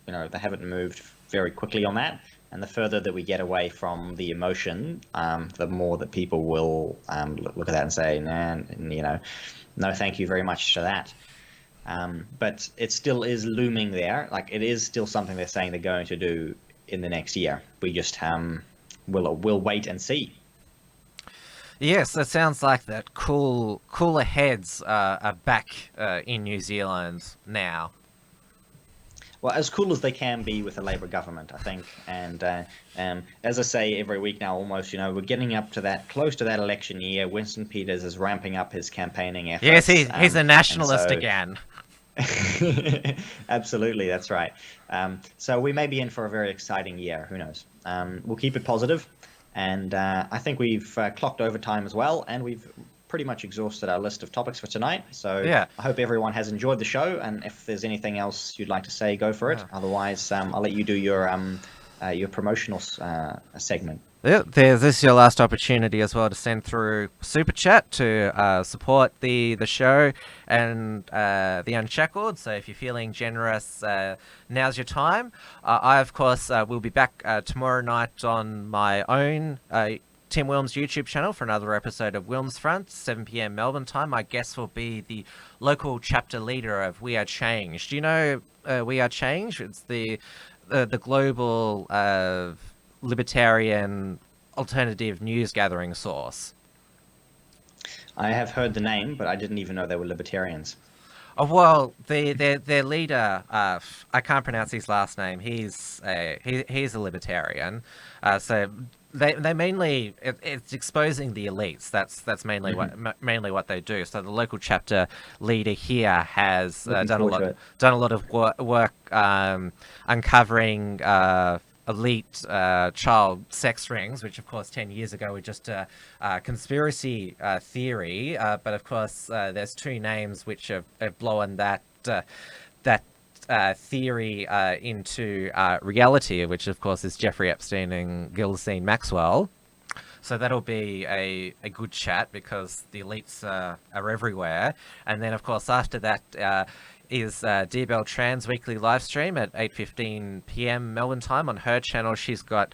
They haven't moved very quickly on that, and the further that we get away from the emotion, the more that people will look at that and say, no, thank you very much to that. But it still is looming there. It is still something they're saying they're going to do in the next year. We just we'll wait and see. Yes, it sounds like that cooler heads are back in New Zealand now. Well, as cool as they can be with the Labour government, I think. And as I say every week now, almost, we're getting up to close to that election year. Winston Peters is ramping up his campaigning efforts. Yes, he's a nationalist again. Absolutely, that's right. So we may be in for a very exciting year. Who knows? We'll keep it positive. And I think we've clocked overtime as well, and we've pretty much exhausted our list of topics for tonight. So yeah. I hope everyone has enjoyed the show, and if there's anything else you'd like to say, go for it. Yeah. Otherwise, I'll let you do your promotional segment. Yeah, this is your last opportunity as well to send through Super Chat to support the show and the Unshackled. So if you're feeling generous, now's your time. I, of course, will be back tomorrow night on my own Tim Wilm's YouTube channel for another episode of Wilm's Front, 7 p.m. Melbourne time. My guest will be the local chapter leader of We Are Change. Do you know We Are Change? It's the global libertarian alternative news gathering source. I have heard the name, but I didn't even know they were libertarians. Oh, well, their leader, I can't pronounce his last name. He's a libertarian. So they mainly it's exposing the elites. That's mainly what they do. So the local chapter leader here has done a lot of work uncovering elite child sex rings, which of course 10 years ago were just a conspiracy theory, but of course there's two names which have blown that theory into reality, which of course is Jeffrey Epstein and Ghislaine Maxwell. So that'll be a good chat because the elites are everywhere. And then of course after that is Diewue Trans weekly live stream at 8:15 p.m. Melbourne time on her channel. She's got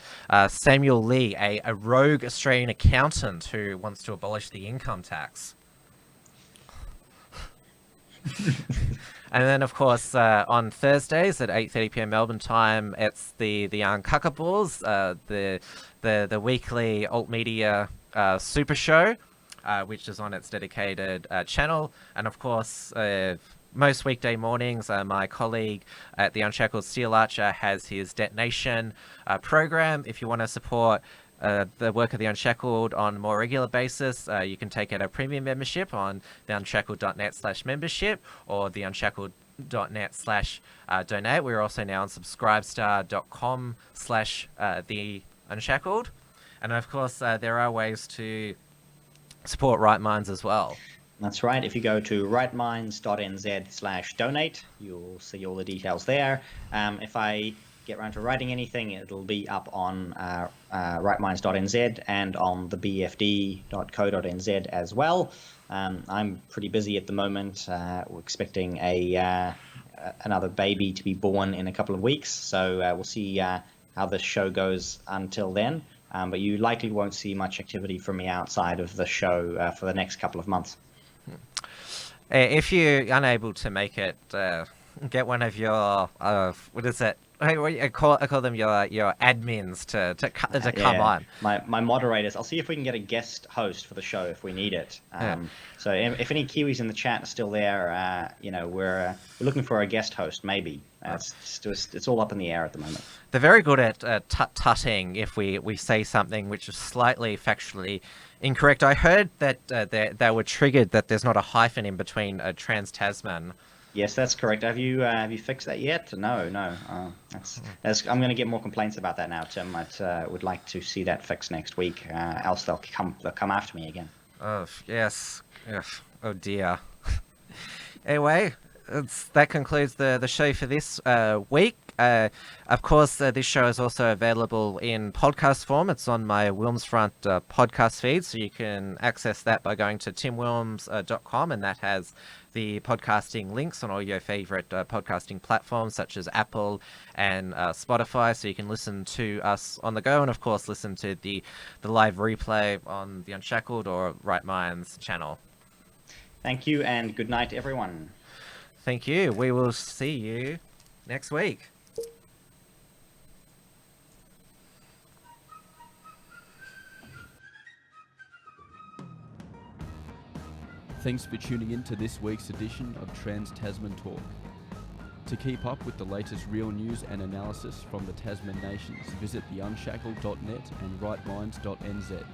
Samuel Lee, a rogue Australian accountant who wants to abolish the income tax. And then, of course, on Thursdays at 8:30 p.m. Melbourne time, it's the Uncackables, the weekly alt media super show, which is on its dedicated channel. And of course, most weekday mornings, my colleague at the Unshackled Steel Archer has his Detonation program. If you want to support the work of the Unshackled on a more regular basis, you can take out a premium membership on theunshackled.net/membership or theunshackled.net/donate. We're also now on subscribestar.com/theunshackled. And of course, there are ways to support Right Minds as well. That's right. If you go to rightminds.nz/donate, you'll see all the details there. If I get around to writing anything, it'll be up on rightminds.nz and on the bfd.co.nz as well. I'm pretty busy at the moment. We're expecting another baby to be born in a couple of weeks, so we'll see how this show goes until then. But you likely won't see much activity from me outside of the show for the next couple of months. If you're unable to make it, get one of your what is it? I call them your admins to come on. My moderators. I'll see if we can get a guest host for the show if we need it. So if any Kiwis in the chat are still there, we're looking for a guest host maybe. It's all up in the air at the moment. They're very good at tutting if we say something which is slightly factually incorrect. I heard that they were triggered that there's not a hyphen in between Trans Tasman. Yes, that's correct. Have you fixed that yet? No. I'm going to get more complaints about that now, Tim. I would like to see that fixed next week. Else they'll come after me again. Oh yes. Oh dear. Anyway, that concludes the show for this week. Of course, this show is also available in podcast form. It's on my Wilms Front podcast feed, so you can access that by going to timwilms.com, and that has the podcasting links on all your favorite podcasting platforms such as Apple and Spotify, so you can listen to us on the go, and of course listen to the live replay on the Unshackled or Right Minds channel. Thank you, and good night, everyone. Thank you. We will see you next week. Thanks for tuning in to this week's edition of Trans Tasman Talk. To keep up with the latest real news and analysis from the Tasman nations, visit theunshackled.net and rightminds.nz.